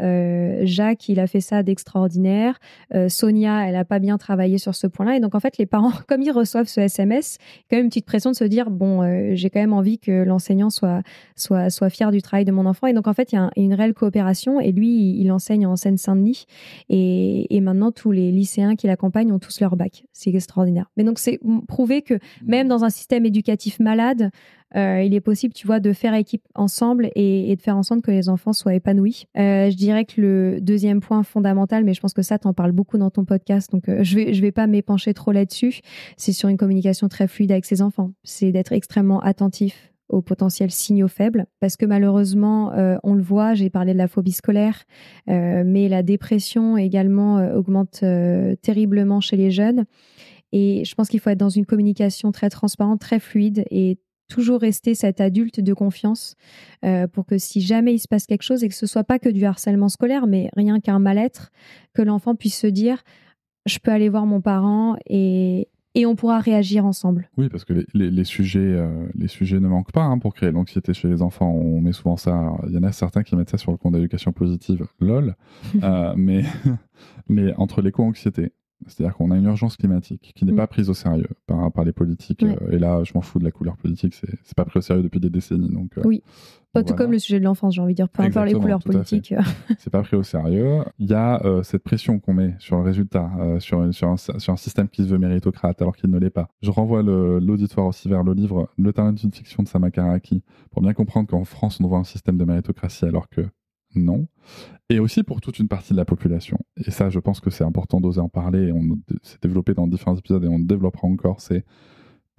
Jacques, il a fait ça d'extraordinaire. Sonia, elle a pas bien travaillé sur ce point-là. » Et donc, en fait, les parents, comme ils reçoivent ce SMS, quand même une petite pression de se dire « Bon, j'ai quand même envie que l'enseignant soit fier du travail de mon enfant. » Et donc, en fait, il y a une réelle coopération. Et lui, il enseigne en Seine-Saint-Denis. Et maintenant, tous les lycéens qui l'accompagnent ont tous leur bac. C'est extraordinaire. Mais donc, c'est prouver que même dans un système éducatif malade, il est possible, tu vois, de faire équipe ensemble et de faire en sorte que les enfants soient épanouis. Je dirais que le deuxième point fondamental, mais je pense que ça, t'en parles beaucoup dans ton podcast, donc je vais pas m'épancher trop là-dessus, c'est sur une communication très fluide avec ses enfants. C'est d'être extrêmement attentif aux potentiels signaux faibles, parce que malheureusement, on le voit, j'ai parlé de la phobie scolaire, mais la dépression également augmente terriblement chez les jeunes. Et je pense qu'il faut être dans une communication très transparente, très fluide et toujours rester cet adulte de confiance pour que si jamais il se passe quelque chose et que ce soit pas que du harcèlement scolaire, mais rien qu'un mal-être, que l'enfant puisse se dire « je peux aller voir mon parent et on pourra réagir ensemble ». Oui, parce que les sujets ne manquent pas pour créer l'anxiété chez les enfants. On met souvent ça. Il y en a certains qui mettent ça sur le compte d'éducation positive, lol. Mais entre l'éco-anxiété, c'est-à-dire qu'on a une urgence climatique qui n'est pas prise au sérieux par les politiques. Et là, je m'en fous de la couleur politique, c'est pas pris au sérieux depuis des décennies. Donc, oui, pas tout comme le sujet de l'enfance, j'ai envie de dire, peu importe les couleurs politiques. C'est pas pris au sérieux. Il y a cette pression qu'on met sur le résultat, sur un système qui se veut méritocrate alors qu'il ne l'est pas. Je renvoie l'auditoire aussi vers le livre Le talent d'une fiction de Sama Karaki pour bien comprendre qu'en France, on voit un système de méritocratie alors que non. Et aussi pour toute une partie de la population. Et ça, je pense que c'est important d'oser en parler. C'est développé dans différents épisodes et on le développera encore. C'est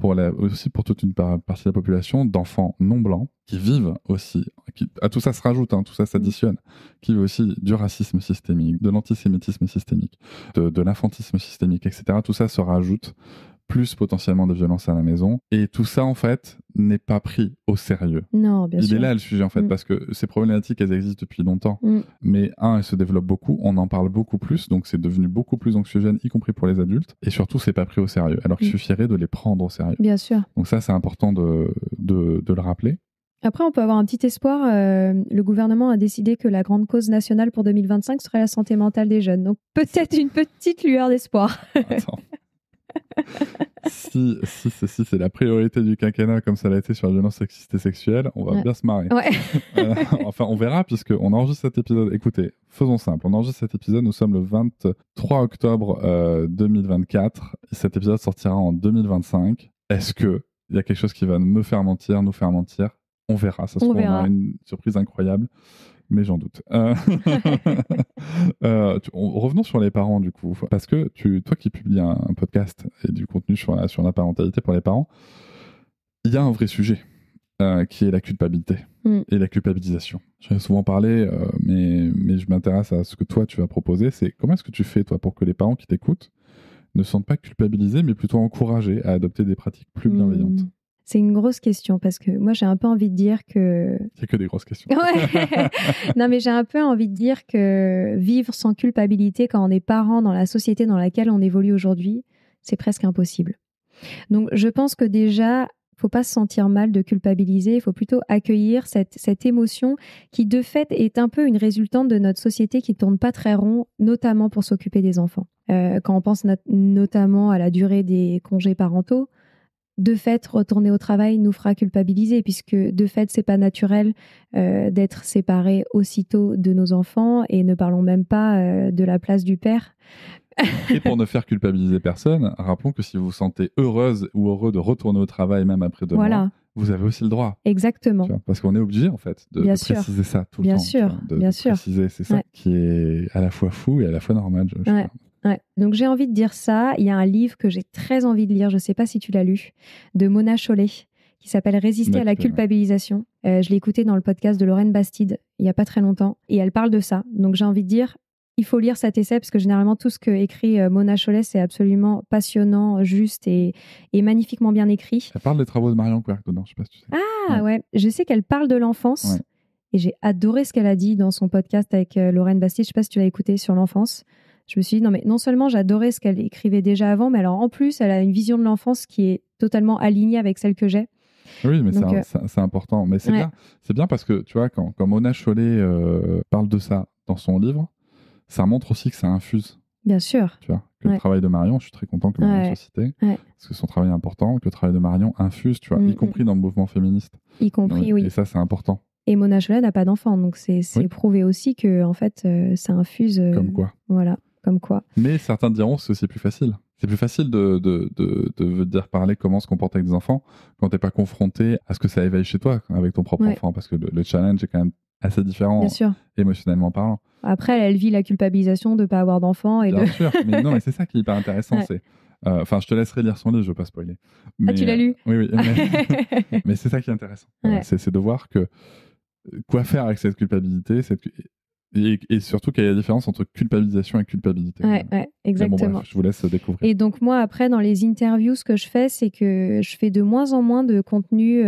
aussi pour toute une partie de la population d'enfants non blancs qui vivent aussi, à tout ça se rajoute, tout ça s'additionne, qui vivent aussi du racisme systémique, de l'antisémitisme systémique, de l'infantisme systémique, etc. Tout ça se rajoute, plus potentiellement de violence à la maison. Et tout ça, en fait, n'est pas pris au sérieux. Non, bien sûr. Il est là le sujet, en fait, parce que ces problématiques, elles existent depuis longtemps. Mais elles se développent beaucoup, on en parle beaucoup plus, donc c'est devenu beaucoup plus anxiogène, y compris pour les adultes. Et surtout, c'est pas pris au sérieux, alors qu'il suffirait de les prendre au sérieux. Bien sûr. Donc ça, c'est important de le rappeler. Après, on peut avoir un petit espoir. Le gouvernement a décidé que la grande cause nationale pour 2025 serait la santé mentale des jeunes. Donc peut-être une petite lueur d'espoir. Attends. Si c'est la priorité du quinquennat comme ça l'a été sur la violence sexiste et sexuelle, on va bien se marrer. Ouais. Enfin, on verra puisqu'on enregistre cet épisode. Écoutez, faisons simple. On enregistre cet épisode. Nous sommes le 23 octobre 2024. Cet épisode sortira en 2025. Est-ce qu'il y a quelque chose qui va nous faire mentir On verra. Ça se trouve, on aura une surprise incroyable. Mais j'en doute. Revenons sur les parents, du coup. Parce que toi qui publies un podcast et du contenu sur la parentalité pour les parents, il y a un vrai sujet qui est la culpabilité et la culpabilisation. J'en ai souvent parlé, mais je m'intéresse à ce que toi, tu vas proposer. C'est comment est-ce que tu fais, toi, pour que les parents qui t'écoutent ne se sentent pas culpabilisés, mais plutôt encouragés à adopter des pratiques plus bienveillantes? C'est une grosse question parce que moi, j'ai un peu envie de dire que... C'est que des grosses questions. Ouais. Non, mais j'ai un peu envie de dire que vivre sans culpabilité quand on est parent dans la société dans laquelle on évolue aujourd'hui, c'est presque impossible. Donc, je pense que déjà, faut pas se sentir mal de culpabiliser, il faut plutôt accueillir cette émotion qui de fait est un peu une résultante de notre société qui tourne pas très rond, notamment pour s'occuper des enfants. Quand on pense notamment à la durée des congés parentaux, de fait, retourner au travail nous fera culpabiliser puisque de fait, c'est pas naturel d'être séparés aussitôt de nos enfants et ne parlons même pas de la place du père. Et pour ne faire culpabiliser personne, rappelons que si vous vous sentez heureuse ou heureux de retourner au travail même après 2 mois, vous avez aussi le droit. Exactement. Parce qu'on est obligé en fait de préciser ça tout le temps. Bien sûr. Préciser, c'est ça qui est à la fois fou et à la fois normal. Ouais. Donc j'ai envie de dire ça. Il y a un livre que j'ai très envie de lire, je ne sais pas si tu l'as lu, de Mona Chollet, qui s'appelle Résister à la culpabilisation. Je l'ai écouté dans le podcast de Lorraine Bastide il n'y a pas très longtemps et elle parle de ça. Donc j'ai envie de dire, il faut lire cet essai parce que généralement tout ce que écrit Mona Chollet, c'est absolument passionnant, juste et magnifiquement bien écrit. Elle parle des travaux de Marion Querc dedans, je ne sais pas si tu sais. Ah ouais, je sais qu'elle parle de l'enfance et j'ai adoré ce qu'elle a dit dans son podcast avec Lorraine Bastide. Je ne sais pas si tu l'as écouté sur l'enfance. Je me suis dit, non seulement j'adorais ce qu'elle écrivait déjà avant, mais alors en plus, elle a une vision de l'enfance qui est totalement alignée avec celle que j'ai. Oui, mais donc, c'est important. Mais c'est bien parce que, tu vois, quand Mona Chollet parle de ça dans son livre, ça montre aussi que ça infuse. Bien sûr. Tu vois, que le travail de Marion, je suis très content que Marion soit citée, parce que son travail est important, que le travail de Marion infuse, tu vois, y compris dans le mouvement féministe. Y compris, oui. Et ça, c'est important. Et Mona Chollet n'a pas d'enfant, donc c'est prouvé aussi que, en fait, ça infuse. Comme quoi. Voilà, comme quoi. Mais certains diront que c'est aussi plus facile. C'est plus facile de dire parler comment se comporter avec des enfants quand t'es pas confronté à ce que ça éveille chez toi avec ton propre enfant, parce que le challenge est quand même assez différent, émotionnellement parlant. Après, elle vit la culpabilisation de ne pas avoir d'enfant. Bien sûr, mais non, mais c'est ça qui est hyper intéressant. C'est, enfin, je te laisserai lire son livre, je ne veux pas spoiler. Mais, tu l'as lu? Oui, mais c'est ça qui est intéressant. C'est de voir que quoi faire avec cette culpabilité, et surtout quelle est la différence entre culpabilisation et culpabilité. Exactement. Bon, bref, je vous laisse découvrir. Et donc moi, après, dans les interviews, ce que je fais, c'est que je fais de moins en moins de contenu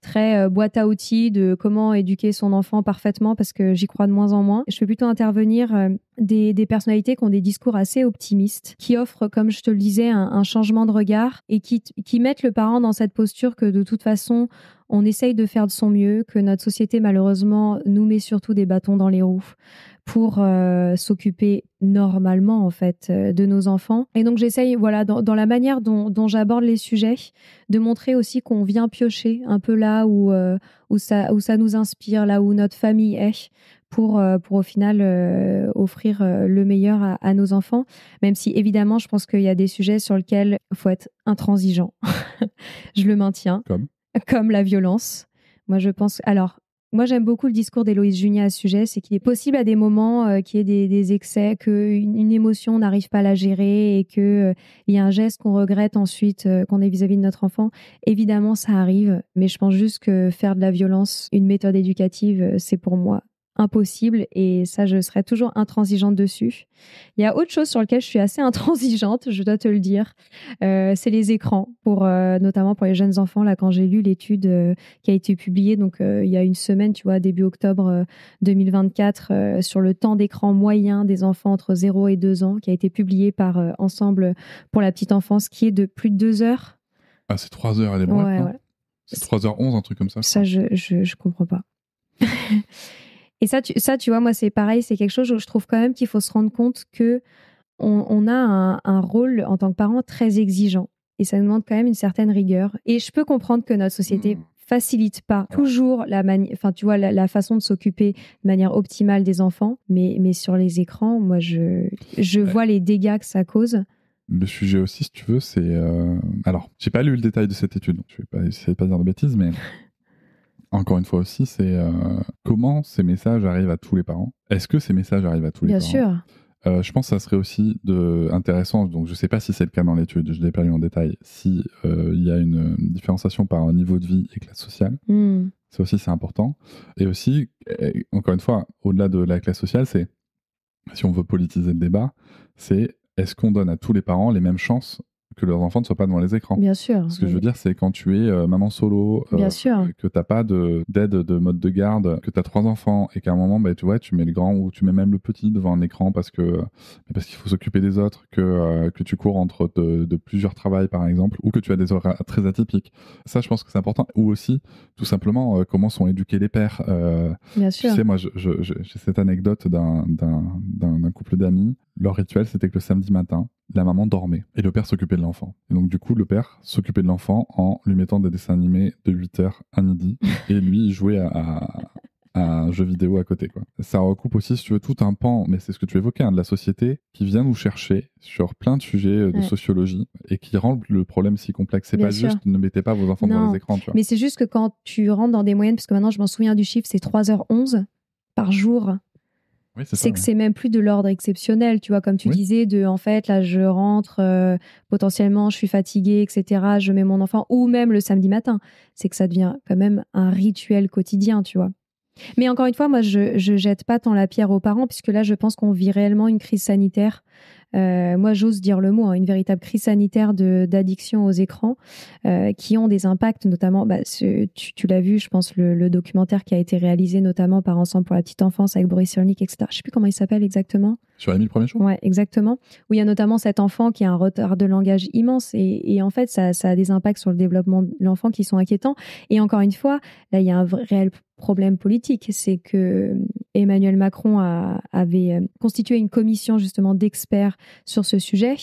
très boîte à outils de comment éduquer son enfant parfaitement, parce que j'y crois de moins en moins. Je fais plutôt intervenir des personnalités qui ont des discours assez optimistes, qui offrent, comme je te le disais, un changement de regard et qui mettent le parent dans cette posture que de toute façon, on essaye de faire de son mieux, que notre société, malheureusement, nous met surtout des bâtons dans les roues pour s'occuper normalement, en fait, de nos enfants. Et donc, j'essaye, voilà, dans la manière dont j'aborde les sujets, de montrer aussi qu'on vient piocher un peu là où ça nous inspire, là où notre famille est, pour au final offrir le meilleur à nos enfants. Même si, évidemment, je pense qu'il y a des sujets sur lesquels il faut être intransigeant. Je le maintiens. Comme la violence. Moi, je pense... Alors, moi, j'aime beaucoup le discours d'Héloïse Jugnat à ce sujet. C'est qu'il est possible à des moments qu'il y ait des excès, qu'une émotion n'arrive pas à la gérer et qu'il y a un geste qu'on regrette ensuite, qu'on est vis-à-vis de notre enfant. Évidemment, ça arrive. Mais je pense juste que faire de la violence une méthode éducative, c'est pour moi impossible, et ça, je serai toujours intransigeante dessus. Il y a autre chose sur lequel je suis assez intransigeante, je dois te le dire, c'est les écrans, notamment pour les jeunes enfants. Là, quand j'ai lu l'étude qui a été publiée, donc il y a une semaine, tu vois, début octobre 2024, sur le temps d'écran moyen des enfants entre 0 et 2 ans, qui a été publiée par Ensemble pour la petite enfance, qui est de plus de 2 heures. Ah, c'est 3 heures, elle est brouette, ouais. C'est 3h11, un truc comme ça. Ça, je comprends pas. Et ça, tu vois, moi, c'est pareil, c'est quelque chose où je trouve quand même qu'il faut se rendre compte que on a un rôle en tant que parent très exigeant. Et ça nous demande quand même une certaine rigueur. Et je peux comprendre que notre société facilite pas toujours la façon de s'occuper de manière optimale des enfants. Mais sur les écrans, moi, je vois les dégâts que ça cause. Le sujet aussi, si tu veux, c'est... Alors, j'ai pas lu le détail de cette étude, donc je vais pas essayer de pas dire de bêtises, mais... Encore une fois aussi, c'est comment ces messages arrivent à tous les parents. Est-ce que ces messages arrivent à tous les parents ? Bien sûr. Je pense que ça serait aussi intéressant, donc je ne sais pas si c'est le cas dans l'étude, je l'ai pas lu en détail, si il y a une différenciation par niveau de vie et classe sociale. Ça aussi, c'est important. Et aussi, encore une fois, au-delà de la classe sociale, c'est, si on veut politiser le débat, c'est est-ce qu'on donne à tous les parents les mêmes chances que leurs enfants ne soient pas devant les écrans. Bien sûr. Ce que je veux dire, c'est quand tu es maman solo, Bien sûr. que t'as pas d'aide de mode de garde, que tu as 3 enfants et qu'à un moment, tu vois, tu mets le grand ou tu mets même le petit devant un écran parce qu'il faut s'occuper des autres, que tu cours entre de plusieurs travails par exemple, ou que tu as des horaires très atypiques. Ça, je pense que c'est important. Ou aussi, tout simplement, comment sont éduqués les pères. Bien sûr. Tu sais, moi, j'ai cette anecdote d'un couple d'amis. Leur rituel, c'était que le samedi matin, la maman dormait et le père s'occupait de l'enfant. Et donc, du coup, le père s'occupait de l'enfant en lui mettant des dessins animés de 8h à midi et lui, il jouait à un jeu vidéo à côté, quoi. Ça recoupe aussi, si tu veux, tout un pan, mais c'est ce que tu évoquais, de la société qui vient nous chercher sur plein de sujets de sociologie et qui rend le problème si complexe. C'est pas juste ne mettez pas vos enfants devant les écrans, tu vois. Mais c'est juste que quand tu rentres dans des moyennes, parce que maintenant je m'en souviens du chiffre, c'est 3h11 par jour. Oui, c'est que c'est même plus de l'ordre exceptionnel, tu vois, comme tu disais, en fait, là, je rentre, potentiellement, je suis fatiguée, etc., je mets mon enfant, ou même le samedi matin. C'est que ça devient quand même un rituel quotidien, tu vois. Mais encore une fois, moi, je jette pas tant la pierre aux parents, puisque là, je pense qu'on vit réellement une crise sanitaire. Moi, j'ose dire le mot, une véritable crise sanitaire d'addiction aux écrans qui ont des impacts, notamment, tu l'as vu, je pense, le documentaire qui a été réalisé notamment par Ensemble pour la petite enfance avec Boris Cyrulnik, etc. Je sais plus comment il s'appelle exactement. Sur les 1000 premiers jours ? Ouais, exactement. Où il y a notamment cet enfant qui a un retard de langage immense et en fait, ça a des impacts sur le développement de l'enfant qui sont inquiétants. Et encore une fois, là, il y a un réel problème politique, c'est que Emmanuel Macron avait constitué une commission justement d'experts sur ce sujet.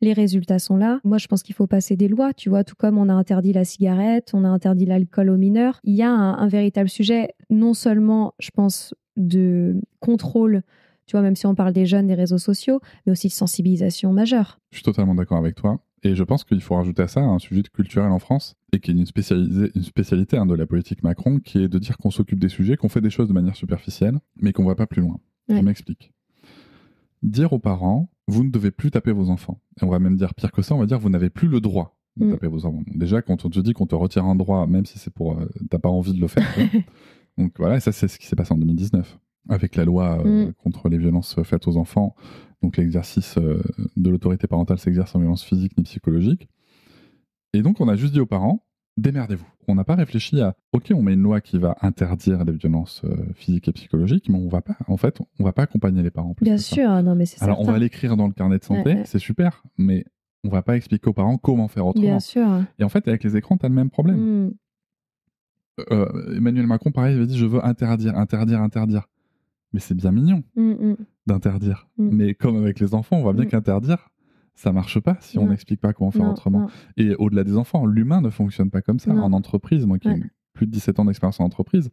Les résultats sont là. Moi, je pense qu'il faut passer des lois, tu vois, tout comme on a interdit la cigarette, on a interdit l'alcool aux mineurs. Il y a un véritable sujet, non seulement, je pense, de contrôle, tu vois, même si on parle des jeunes, des réseaux sociaux, mais aussi de sensibilisation majeure. Je suis totalement d'accord avec toi. Et je pense qu'il faut rajouter à ça un sujet culturel en France, et qui est une spécialité de la politique Macron, qui est de dire qu'on s'occupe des sujets, qu'on fait des choses de manière superficielle, mais qu'on ne va pas plus loin. Je m'explique. Dire aux parents, vous ne devez plus taper vos enfants. Et on va même dire pire que ça, on va dire vous n'avez plus le droit de taper vos enfants. Déjà, quand on te dit qu'on te retire un droit, même si c'est pour... t'as pas envie de le faire. Donc voilà, et ça c'est ce qui s'est passé en 2019. Avec la loi contre les violences faites aux enfants, donc l'exercice de l'autorité parentale s'exerce en violence physique ni psychologique. Et donc on a juste dit aux parents, démerdez-vous. On n'a pas réfléchi à, ok, on met une loi qui va interdire les violences physiques et psychologiques, mais on va pas accompagner les parents. Plus Bien sûr, non mais c'est Alors certain. on va l'écrire dans le carnet de santé, c'est super, mais on va pas expliquer aux parents comment faire autrement. Bien sûr. Et en fait, avec les écrans, tu as le même problème. Emmanuel Macron, pareil, il avait dit, je veux interdire. Mais c'est bien mignon d'interdire. Mais comme avec les enfants, on voit bien qu'interdire, ça marche pas si on n'explique pas comment faire autrement. Non. Et au-delà des enfants, l'humain ne fonctionne pas comme ça. En entreprise, moi qui ai plus de 17 ans d'expérience en entreprise,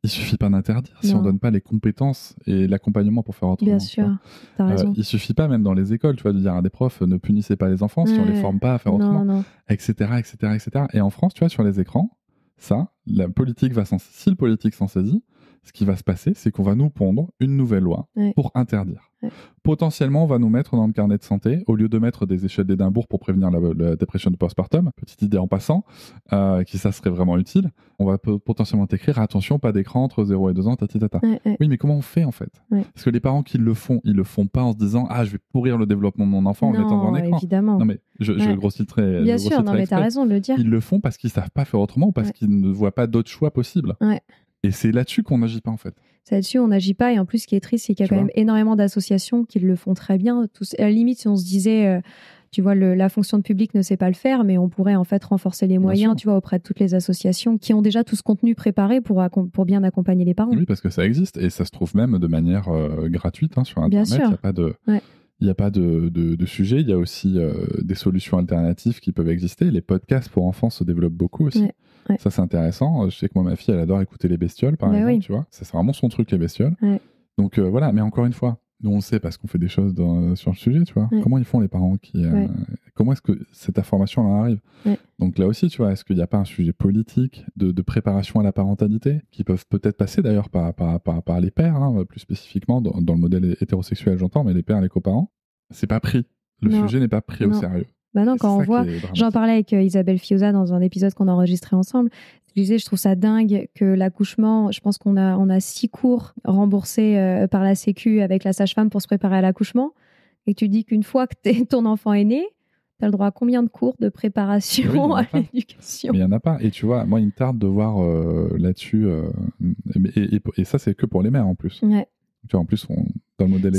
il suffit pas d'interdire si on donne pas les compétences et l'accompagnement pour faire autrement. Bien sûr, t'as raison. Il suffit pas, même dans les écoles, tu vois, de dire à des profs, ne punissez pas les enfants si on les forme pas à faire autrement, etc., etc. Et en France, tu vois, sur les écrans, ça, la politique si le politique s'en saisit, ce qui va se passer, c'est qu'on va nous pondre une nouvelle loi pour interdire. Potentiellement, on va nous mettre dans le carnet de santé, au lieu de mettre des échelles d'Édimbourg pour prévenir la dépression de postpartum, petite idée en passant, qui ça serait vraiment utile, on va potentiellement t'écrire, attention, pas d'écran entre 0 et 2 ans, tatitata. Oui, mais comment on fait en fait ? Parce que les parents qui le font, ils le font pas en se disant, je vais pourrir le développement de mon enfant en le mettant devant un écran. Évidemment. Non mais je grossis très. Bien sûr, non mais t'as raison de le dire. Ils le font parce qu'ils savent pas faire autrement ou parce qu'ils ne voient pas d'autres choix possibles. Et c'est là-dessus qu'on n'agit pas en fait. C'est là-dessus on n'agit pas et en plus ce qui est triste c'est qu'il y a quand même énormément d'associations qui le font très bien. À la limite si on se disait, tu vois, la fonction de public ne sait pas le faire, mais on pourrait en fait renforcer les moyens, tu vois, auprès de toutes les associations qui ont déjà tout ce contenu préparé pour bien accompagner les parents. Oui, parce que ça existe et ça se trouve même de manière gratuite sur Internet. Bien sûr. Il n'y a pas de sujet. Il y a aussi des solutions alternatives qui peuvent exister. Les podcasts pour enfants se développent beaucoup aussi. Ça, c'est intéressant. Je sais que moi, ma fille, elle adore écouter les bestioles, par exemple. Tu vois. Ça, c'est vraiment son truc, les bestioles. Donc voilà. Mais encore une fois, nous, on le sait parce qu'on fait des choses sur le sujet, tu vois. Comment ils font, les parents comment est-ce que cette information leur arrive ? Donc là aussi, tu vois, est-ce qu'il n'y a pas un sujet politique de préparation à la parentalité qui peuvent peut-être passer d'ailleurs par les pères, plus spécifiquement, dans le modèle hétérosexuel, j'entends, mais les pères et les coparents, c'est pas pris. Le sujet n'est pas pris au sérieux. Bah non, quand on voit, j'en parlais avec Isabelle Fioza dans un épisode qu'on a enregistré ensemble. Je disais, je trouve ça dingue que l'accouchement, je pense qu'on a 6 cours remboursés par la Sécu avec la sage-femme pour se préparer à l'accouchement. Et tu dis qu'une fois que ton enfant est né, T'as le droit à combien de cours de préparation à l'éducation? Mais il n'y en a pas. Et tu vois, moi, il me tarde de voir là-dessus. Et ça, c'est que pour les mères en plus. Ouais. Tu vois, en plus, dans le modèle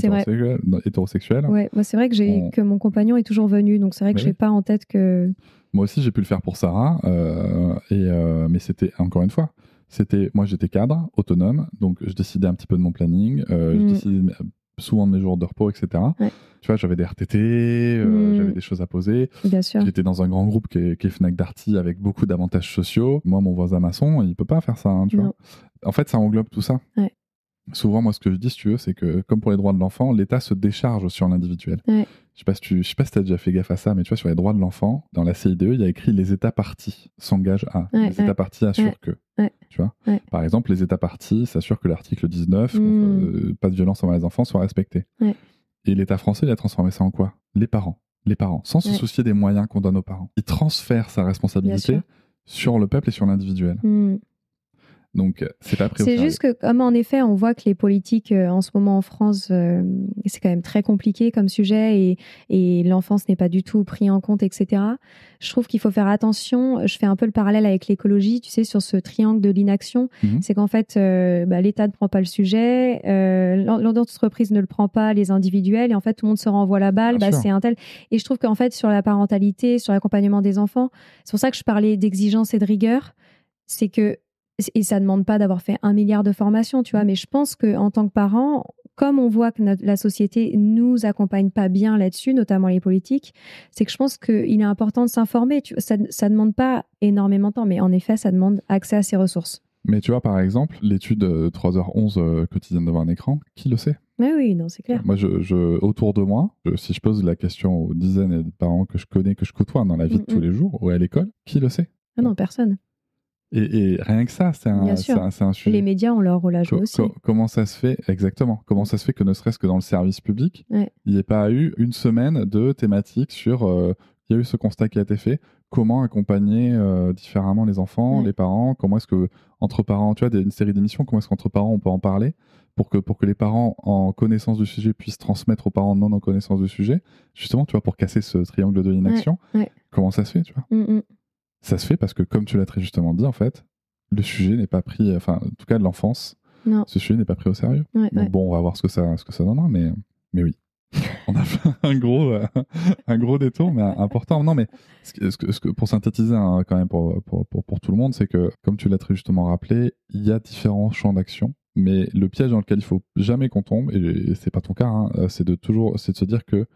hétérosexuel. Ouais, moi, c'est vrai que mon compagnon est toujours venu. Donc, c'est vrai que je n'ai pas en tête que. Moi aussi, j'ai pu le faire pour Sarah. Mais c'était, encore une fois, moi, j'étais cadre, autonome. Donc, je décidais un petit peu de mon planning. Je décidais souvent de mes jours de repos, etc. Ouais. Tu vois, j'avais des RTT, j'avais des choses à poser. Bien sûr. J'étais dans un grand groupe qui est Fnac Darty avec beaucoup d'avantages sociaux. Moi, mon voisin maçon, il peut pas faire ça, hein, tu vois. En fait, ça englobe tout ça. Ouais. Souvent, moi, ce que je dis, si tu veux, c'est que, comme pour les droits de l'enfant, l'État se décharge sur l'individuel. Ouais. Je sais pas si tu as déjà fait gaffe à ça, mais tu vois, sur les droits de l'enfant, dans la CIDE, il y a écrit les États parties s'engagent à. Les États parties assurent que. Tu vois. Par exemple, les États parties s'assurent que l'article 19, pas de violence envers les enfants, soit respecté. Et l'État français, il a transformé ça en quoi? Les parents, sans se soucier des moyens qu'on donne aux parents. Il transfère sa responsabilité sur le peuple et sur l'individuel. Donc, c'est pas pris au sérieux. C'est juste que, comme en effet, on voit que les politiques en ce moment en France, c'est quand même très compliqué comme sujet et l'enfance n'est pas du tout pris en compte, etc. Je trouve qu'il faut faire attention. Je fais un peu le parallèle avec l'écologie, tu sais, sur ce triangle de l'inaction. C'est qu'en fait, l'État ne prend pas le sujet, l'entreprise ne le prend pas, les individuels, et en fait, tout le monde se renvoie la balle. C'est un tel. Et je trouve qu'en fait, sur la parentalité, sur l'accompagnement des enfants, c'est pour ça que je parlais d'exigence et de rigueur, c'est que et ça ne demande pas d'avoir fait 1 milliard de formations, tu vois, mais je pense qu'en tant que parent, comme on voit que la société nous accompagne pas bien là-dessus, notamment les politiques, c'est que je pense qu'il est important de s'informer. Ça ne demande pas énormément de temps, mais en effet, ça demande accès à ces ressources. Mais tu vois, par exemple, l'étude 3h11 quotidienne devant un écran, qui le sait? Mais oui, non, c'est clair. Moi, autour de moi, si je pose la question aux dizaines de parents que je connais, que je côtoie dans la vie de tous les jours, ou à l'école, qui le sait? Ah non, personne. Et rien que ça, c'est un sujet. Les médias ont leur rôle à jouer aussi. Comment ça se fait, exactement, comment ça se fait que ne serait-ce que dans le service public, il n'y ait pas eu une semaine de thématique sur, il y a eu ce constat qui a été fait, comment accompagner différemment les enfants, les parents, comment est-ce que, entre parents, tu vois, une série d'émissions, comment est-ce qu'entre parents on peut en parler pour que les parents en connaissance du sujet puissent transmettre aux parents non en connaissance du sujet, justement, tu vois, pour casser ce triangle de l'inaction. Comment ça se fait, tu vois? Ça se fait parce que, comme tu l'as très justement dit, en fait, le sujet n'est pas pris, enfin, en tout cas de l'enfance, ce sujet n'est pas pris au sérieux. Donc bon, on va voir ce que ça donnera, mais oui. On a fait un gros détour, mais important. Non, mais pour synthétiser quand même pour tout le monde, c'est que, comme tu l'as très justement rappelé, il y a différents champs d'action, mais le piège dans lequel il faut jamais qu'on tombe, et c'est pas ton cas, hein, c'est de se dire que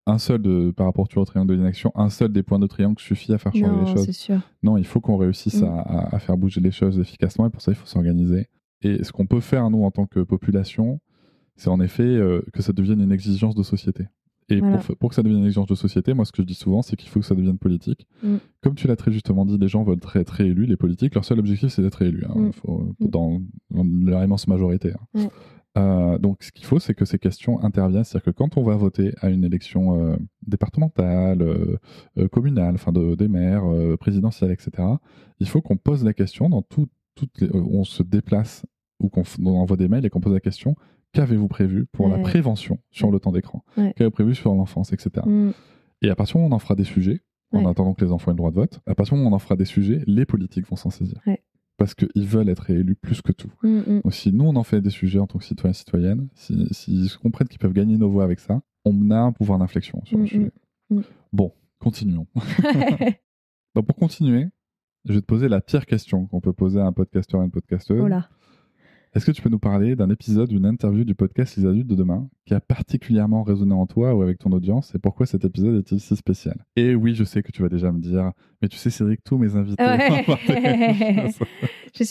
un seul par rapport au triangle de l'inaction, un seul des points de triangle suffit à faire changer les choses. C'est sûr. Non, il faut qu'on réussisse à faire bouger les choses efficacement, et pour ça, il faut s'organiser. Et ce qu'on peut faire, nous, en tant que population, c'est en effet que ça devienne une exigence de société. Et pour que ça devienne une exigence de société, moi, ce que je dis souvent, c'est qu'il faut que ça devienne politique. Comme tu l'as très justement dit, les gens veulent être réélus, les politiques, leur seul objectif, c'est d'être réélus, hein, dans leur immense majorité. Donc, ce qu'il faut, c'est que ces questions interviennent. C'est-à-dire que quand on va voter à une élection départementale, communale, enfin des maires, présidentielle, etc., il faut qu'on pose la question dans on se déplace ou qu'on envoie des mails et qu'on pose la question: qu'avez-vous prévu pour la prévention sur le temps d'écran? Qu'avez-vous prévu sur l'enfance, etc. Et à partir du moment où on en fera des sujets, en attendant que les enfants aient le droit de vote, à partir du moment où on en fera des sujets, les politiques vont s'en saisir. Parce qu'ils veulent être réélus plus que tout. Donc si nous, on en fait des sujets en tant que citoyens et citoyennes, s'ils comprennent qu'ils peuvent gagner nos voix avec ça, on a un pouvoir d'inflexion sur le sujet. Bon, continuons. Pour continuer, je vais te poser la pire question qu'on peut poser à un podcasteur et une podcasteuse. Oh là. Est-ce que tu peux nous parler d'un épisode, d'une interview du podcast Les Adultes de Demain qui a particulièrement résonné en toi ou avec ton audience, et pourquoi cet épisode est-il si spécial? Et oui, je sais que tu vas déjà me dire, mais tu sais Cédric, tous mes invités... J'ai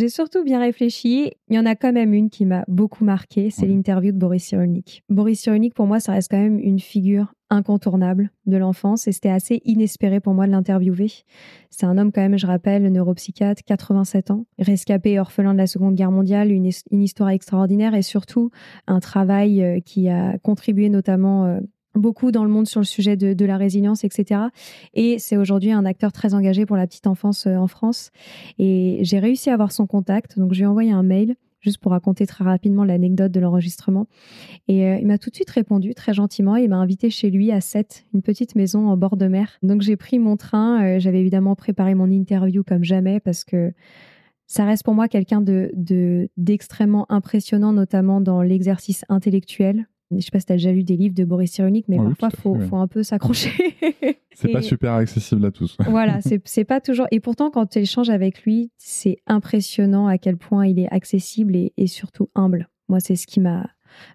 surtout bien réfléchi. Il y en a quand même une qui m'a beaucoup marquée, c'est l'interview de Boris Cyrulnik. Boris Cyrulnik, pour moi, ça reste quand même une figure incontournable de l'enfance, et c'était assez inespéré pour moi de l'interviewer. C'est un homme quand même, je rappelle, neuropsychiatre, 87 ans, rescapé et orphelin de la Seconde Guerre mondiale, une histoire extraordinaire, et surtout un travail qui a contribué notamment beaucoup dans le monde sur le sujet de la résilience, etc. Et c'est aujourd'hui un acteur très engagé pour la petite enfance en France. Et j'ai réussi à avoir son contact, donc je lui ai envoyé un mail. juste pour raconter très rapidement l'anecdote de l'enregistrement. Et il m'a tout de suite répondu très gentiment. Il m'a invité chez lui à Sète, une petite maison en bord de mer. Donc j'ai pris mon train. J'avais évidemment préparé mon interview comme jamais parce que ça reste pour moi quelqu'un d'extrêmement impressionnant, notamment dans l'exercice intellectuel. Je ne sais pas si tu as déjà lu des livres de Boris Cyrulnik, mais parfois, faut un peu s'accrocher. C'est pas super accessible à tous. Voilà, c'est pas toujours... Et pourtant, quand tu échanges avec lui, c'est impressionnant à quel point il est accessible et surtout humble. Moi, c'est ce qui m'a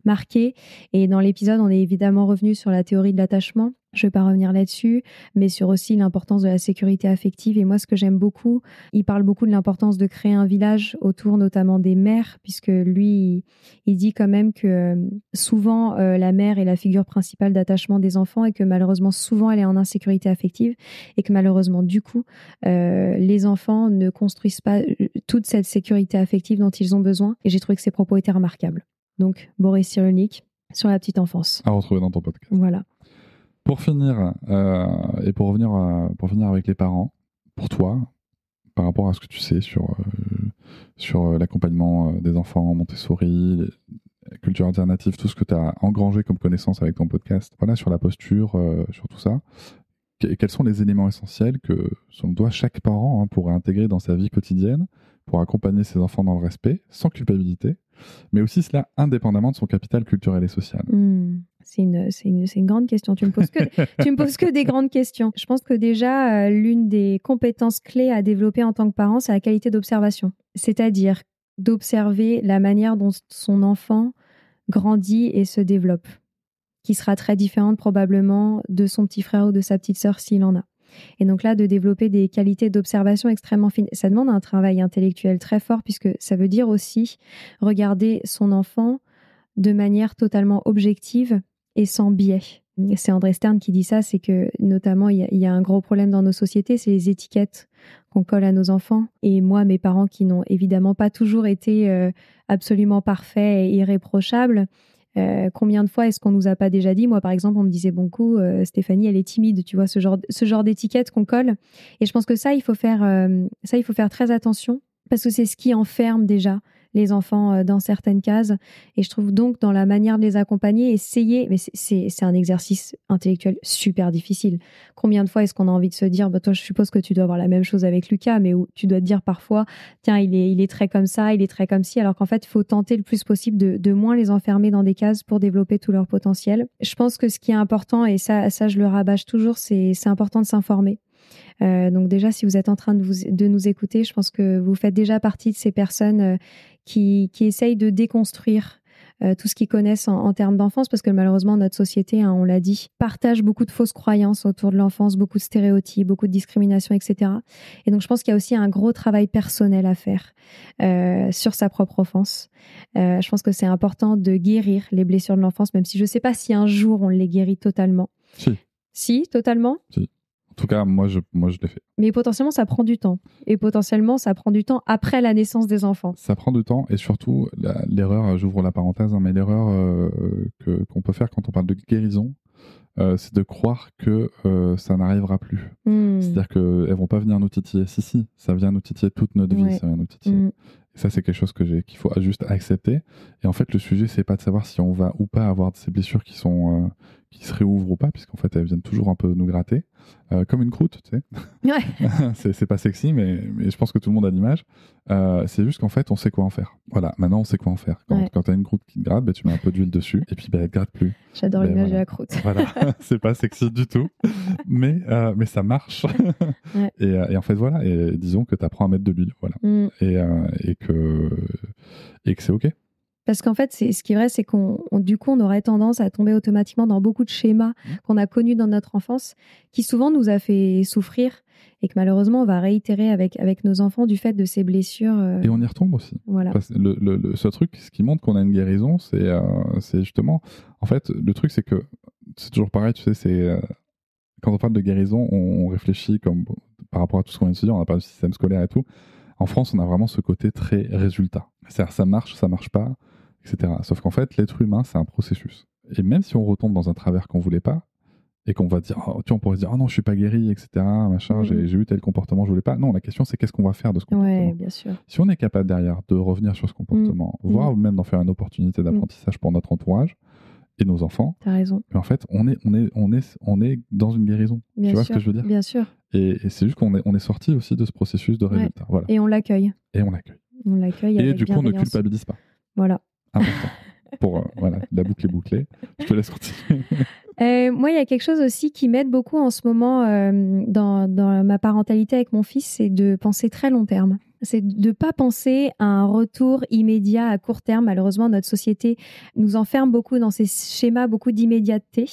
marqué. Et dans l'épisode, on est évidemment revenu sur la théorie de l'attachement. Je ne vais pas revenir là-dessus, mais sur aussi l'importance de la sécurité affective. Et moi, ce que j'aime beaucoup, il parle beaucoup de l'importance de créer un village autour notamment des mères, puisque lui, il dit quand même que souvent, la mère est la figure principale d'attachement des enfants et que malheureusement, souvent, elle est en insécurité affective et que malheureusement, du coup, les enfants ne construisent pas toute cette sécurité affective dont ils ont besoin. Et j'ai trouvé que ses propos étaient remarquables. Donc, Boris Cyrulnik sur la petite enfance. À retrouver dans ton podcast. Voilà. Pour finir, et pour finir avec les parents, pour toi, par rapport à ce que tu sais sur l'accompagnement des enfants, Montessori, culture alternative, tout ce que tu as engrangé comme connaissance avec ton podcast, voilà, sur la posture, sur tout ça, quels sont les éléments essentiels que, selon toi, chaque parent pourrait intégrer dans sa vie quotidienne pour accompagner ses enfants dans le respect, sans culpabilité, mais aussi cela indépendamment de son capital culturel et social? C'est une grande question. Tu me poses que des grandes questions. Je pense que déjà, l'une des compétences clés à développer en tant que parent, c'est la qualité d'observation. C'est-à-dire d'observer la manière dont son enfant grandit et se développe, qui sera très différente probablement de son petit frère ou de sa petite sœur s'il en a. Et donc là, de développer des qualités d'observation extrêmement fines. Ça demande un travail intellectuel très fort puisque ça veut dire aussi regarder son enfant de manière totalement objective et sans biais. C'est André Stern qui dit ça, c'est que notamment il y a un gros problème dans nos sociétés, c'est les étiquettes qu'on colle à nos enfants. Et moi, mes parents qui n'ont évidemment pas toujours été absolument parfaits et irréprochables, combien de fois est-ce qu'on nous a pas déjà dit? Moi, par exemple, on me disait bon coup, Stéphanie, elle est timide, tu vois, ce genre d'étiquette qu'on colle. Et je pense que ça, il faut faire très attention parce que c'est ce qui enferme déjà les enfants dans certaines cases. Et je trouve donc dans la manière de les accompagner, essayer, mais c'est un exercice intellectuel super difficile. Combien de fois est-ce qu'on a envie de se dire, toi, je suppose que tu dois avoir la même chose avec Lucas, mais où tu dois te dire parfois, tiens, il est très comme ça, il est très comme ci, alors qu'en fait, il faut tenter le plus possible de moins les enfermer dans des cases pour développer tout leur potentiel. Je pense que ce qui est important, et ça je le rabâche toujours, c'est important de s'informer. Donc déjà, si vous êtes en train de nous écouter, je pense que vous faites déjà partie de ces personnes qui essayent de déconstruire tout ce qu'ils connaissent en termes d'enfance, parce que malheureusement, notre société, on l'a dit, partage beaucoup de fausses croyances autour de l'enfance, beaucoup de stéréotypes, beaucoup de discrimination, etc. Et donc, je pense qu'il y a aussi un gros travail personnel à faire sur sa propre enfance. Je pense que c'est important de guérir les blessures de l'enfance, même si je ne sais pas si un jour on les guérit totalement. Si, totalement. Si. En tout cas, moi, je l'ai fait. Mais potentiellement, ça prend du temps. Et potentiellement, ça prend du temps après la naissance des enfants. Ça prend du temps. Et surtout, l'erreur, j'ouvre la parenthèse, mais l'erreur qu'on peut faire quand on parle de guérison, c'est de croire que ça n'arrivera plus. C'est-à-dire qu'elles ne vont pas venir nous titiller. Si, ça vient nous titiller toute notre vie. Ça vient nous titiller. Et ça, c'est quelque chose qu'il faut juste accepter. Et en fait, le sujet, c'est pas de savoir si on va ou pas avoir ces blessures qui se réouvrent ou pas, puisqu'en fait, elles viennent toujours un peu nous gratter. Comme une croûte, tu sais. Ouais. c'est pas sexy, mais je pense que tout le monde a l'image. C'est juste qu'en fait, on sait quoi en faire. Voilà, maintenant, on sait quoi en faire. Quand tu as une croûte qui te gratte, tu mets un peu d'huile dessus, et puis elle ne gratte plus. J'adore l'image de la croûte. Voilà, c'est pas sexy du tout, mais ça marche. Ouais. Et en fait, voilà, et disons que tu apprends à mettre de l'huile. Voilà. Et que c'est OK. Parce qu'en fait, ce qui est vrai, c'est qu'on aurait tendance à tomber automatiquement dans beaucoup de schémas qu'on a connus dans notre enfance, qui souvent nous a fait souffrir et que malheureusement, on va réitérer avec nos enfants du fait de ces blessures. Et on y retombe aussi. Voilà. Parce que ce truc, ce qui montre qu'on a une guérison, c'est justement... En fait, le truc, c'est que c'est toujours pareil, tu sais, quand on parle de guérison, on réfléchit comme par rapport à tout ce qu'on vient de se dire, on n'a pas de système scolaire et tout. En France, on a vraiment ce côté très résultat. C'est-à-dire, ça marche pas, etc. Sauf qu'en fait, l'être humain, c'est un processus. Et même si on retombe dans un travers qu'on voulait pas, et qu'on va dire, on pourrait se dire, non, je suis pas guéri, etc., machin, j'ai eu tel comportement, je voulais pas. Non, la question, c'est qu'est-ce qu'on va faire de ce comportement. Ouais, bien sûr. Si on est capable derrière de revenir sur ce comportement, voire même d'en faire une opportunité d'apprentissage pour notre entourage et nos enfants, t'as raison. Mais en fait, on est dans une guérison. Bien tu vois sûr, ce que je veux dire? Bien sûr. Et c'est juste qu'on est sorti aussi de ce processus de résultat. Voilà. Et on l'accueille. On l'accueille. Et du coup, on ne culpabilise pas. Voilà. Important. Pour la boucle est bouclée. Je te laisse continuer. Moi, il y a quelque chose aussi qui m'aide beaucoup en ce moment dans ma parentalité avec mon fils, c'est de penser très long terme. C'est de ne pas penser à un retour immédiat à court terme. Malheureusement, notre société nous enferme beaucoup dans ces schémas, beaucoup d'immédiateté.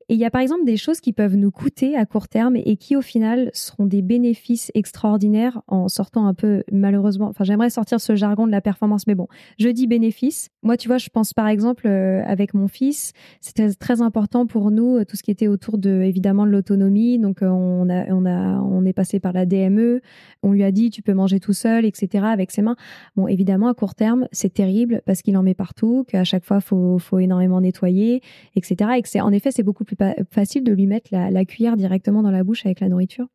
Et il y a par exemple des choses qui peuvent nous coûter à court terme et qui au final seront des bénéfices extraordinaires en sortant un peu, malheureusement, enfin j'aimerais sortir ce jargon de la performance, mais bon, je dis bénéfices. Moi, tu vois, je pense par exemple avec mon fils, c'était très important pour nous, tout ce qui était autour évidemment de l'autonomie. Donc on est passé par la DME, on lui a dit tu peux manger tout seul, etc. avec ses mains. Bon, évidemment, à court terme, c'est terrible parce qu'il en met partout, qu'à chaque fois, faut énormément nettoyer, etc. Et que en effet, c'est beaucoup plus facile de lui mettre la cuillère directement dans la bouche avec la nourriture.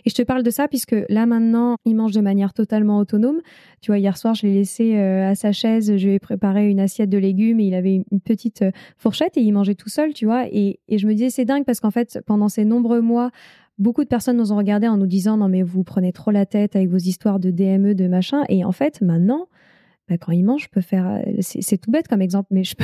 Et je te parle de ça puisque là maintenant, il mange de manière totalement autonome. Tu vois, hier soir, je l'ai laissé à sa chaise, je lui ai préparé une assiette de légumes et il avait une petite fourchette et il mangeait tout seul, tu vois. Et je me disais, c'est dingue parce qu'en fait, pendant ces nombreux mois, beaucoup de personnes nous ont regardé en nous disant « Non, mais vous prenez trop la tête avec vos histoires de DME, de machin. » Et en fait, maintenant, quand il mange, je peux faire... C'est tout bête comme exemple, mais je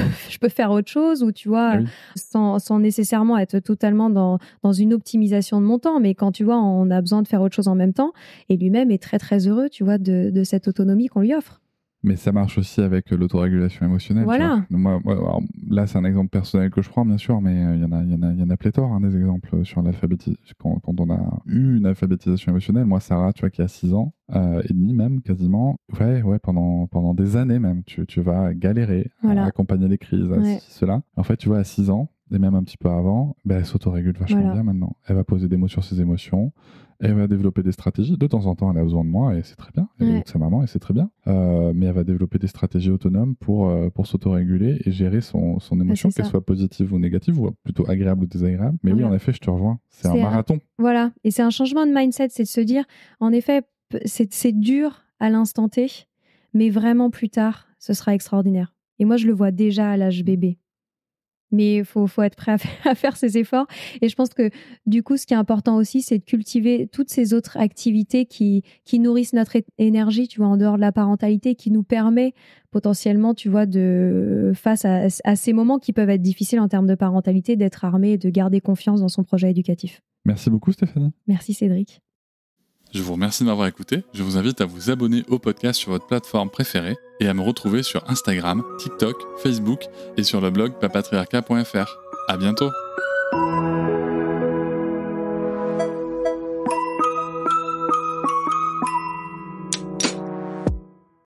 peux faire autre chose ou tu vois, sans nécessairement être totalement dans une optimisation de mon temps. Mais quand tu vois, on a besoin de faire autre chose en même temps et lui-même est très, très heureux, tu vois, de cette autonomie qu'on lui offre. Mais ça marche aussi avec l'autorégulation émotionnelle. Voilà. Moi, alors, là, c'est un exemple personnel que je prends, bien sûr, mais il y en a pléthore, des exemples sur l'alphabétisation. Quand on a eu une alphabétisation émotionnelle, moi, Sarah, tu vois, qui a 6 ans et demi même, quasiment, pendant des années même, tu vas galérer à accompagner les crises, cela. En fait, tu vois, à 6 ans, et même un petit peu avant, elle s'autorégule vachement bien maintenant. Elle va poser des mots sur ses émotions. Elle va développer des stratégies. De temps en temps, elle a besoin de moi et c'est très bien. Elle est de sa maman et c'est très bien. Mais elle va développer des stratégies autonomes pour s'autoréguler et gérer son émotion, qu'elle soit positive ou négative, ou plutôt agréable ou désagréable. Mais oui, en effet, je te rejoins. C'est un marathon. Voilà. Et c'est un changement de mindset. C'est de se dire, en effet, c'est dur à l'instant T, mais vraiment plus tard, ce sera extraordinaire. Et moi, je le vois déjà à l'âge bébé. Mais il faut être prêt à faire ces efforts. Et je pense que du coup, ce qui est important aussi, c'est de cultiver toutes ces autres activités qui nourrissent notre énergie, tu vois, en dehors de la parentalité, qui nous permet potentiellement, tu vois, face à ces moments qui peuvent être difficiles en termes de parentalité, d'être armé et de garder confiance dans son projet éducatif. Merci beaucoup, Stéphanie. Merci, Cédric. Je vous remercie de m'avoir écouté. Je vous invite à vous abonner au podcast sur votre plateforme préférée et à me retrouver sur Instagram, TikTok, Facebook et sur le blog papatriarca.fr. À bientôt.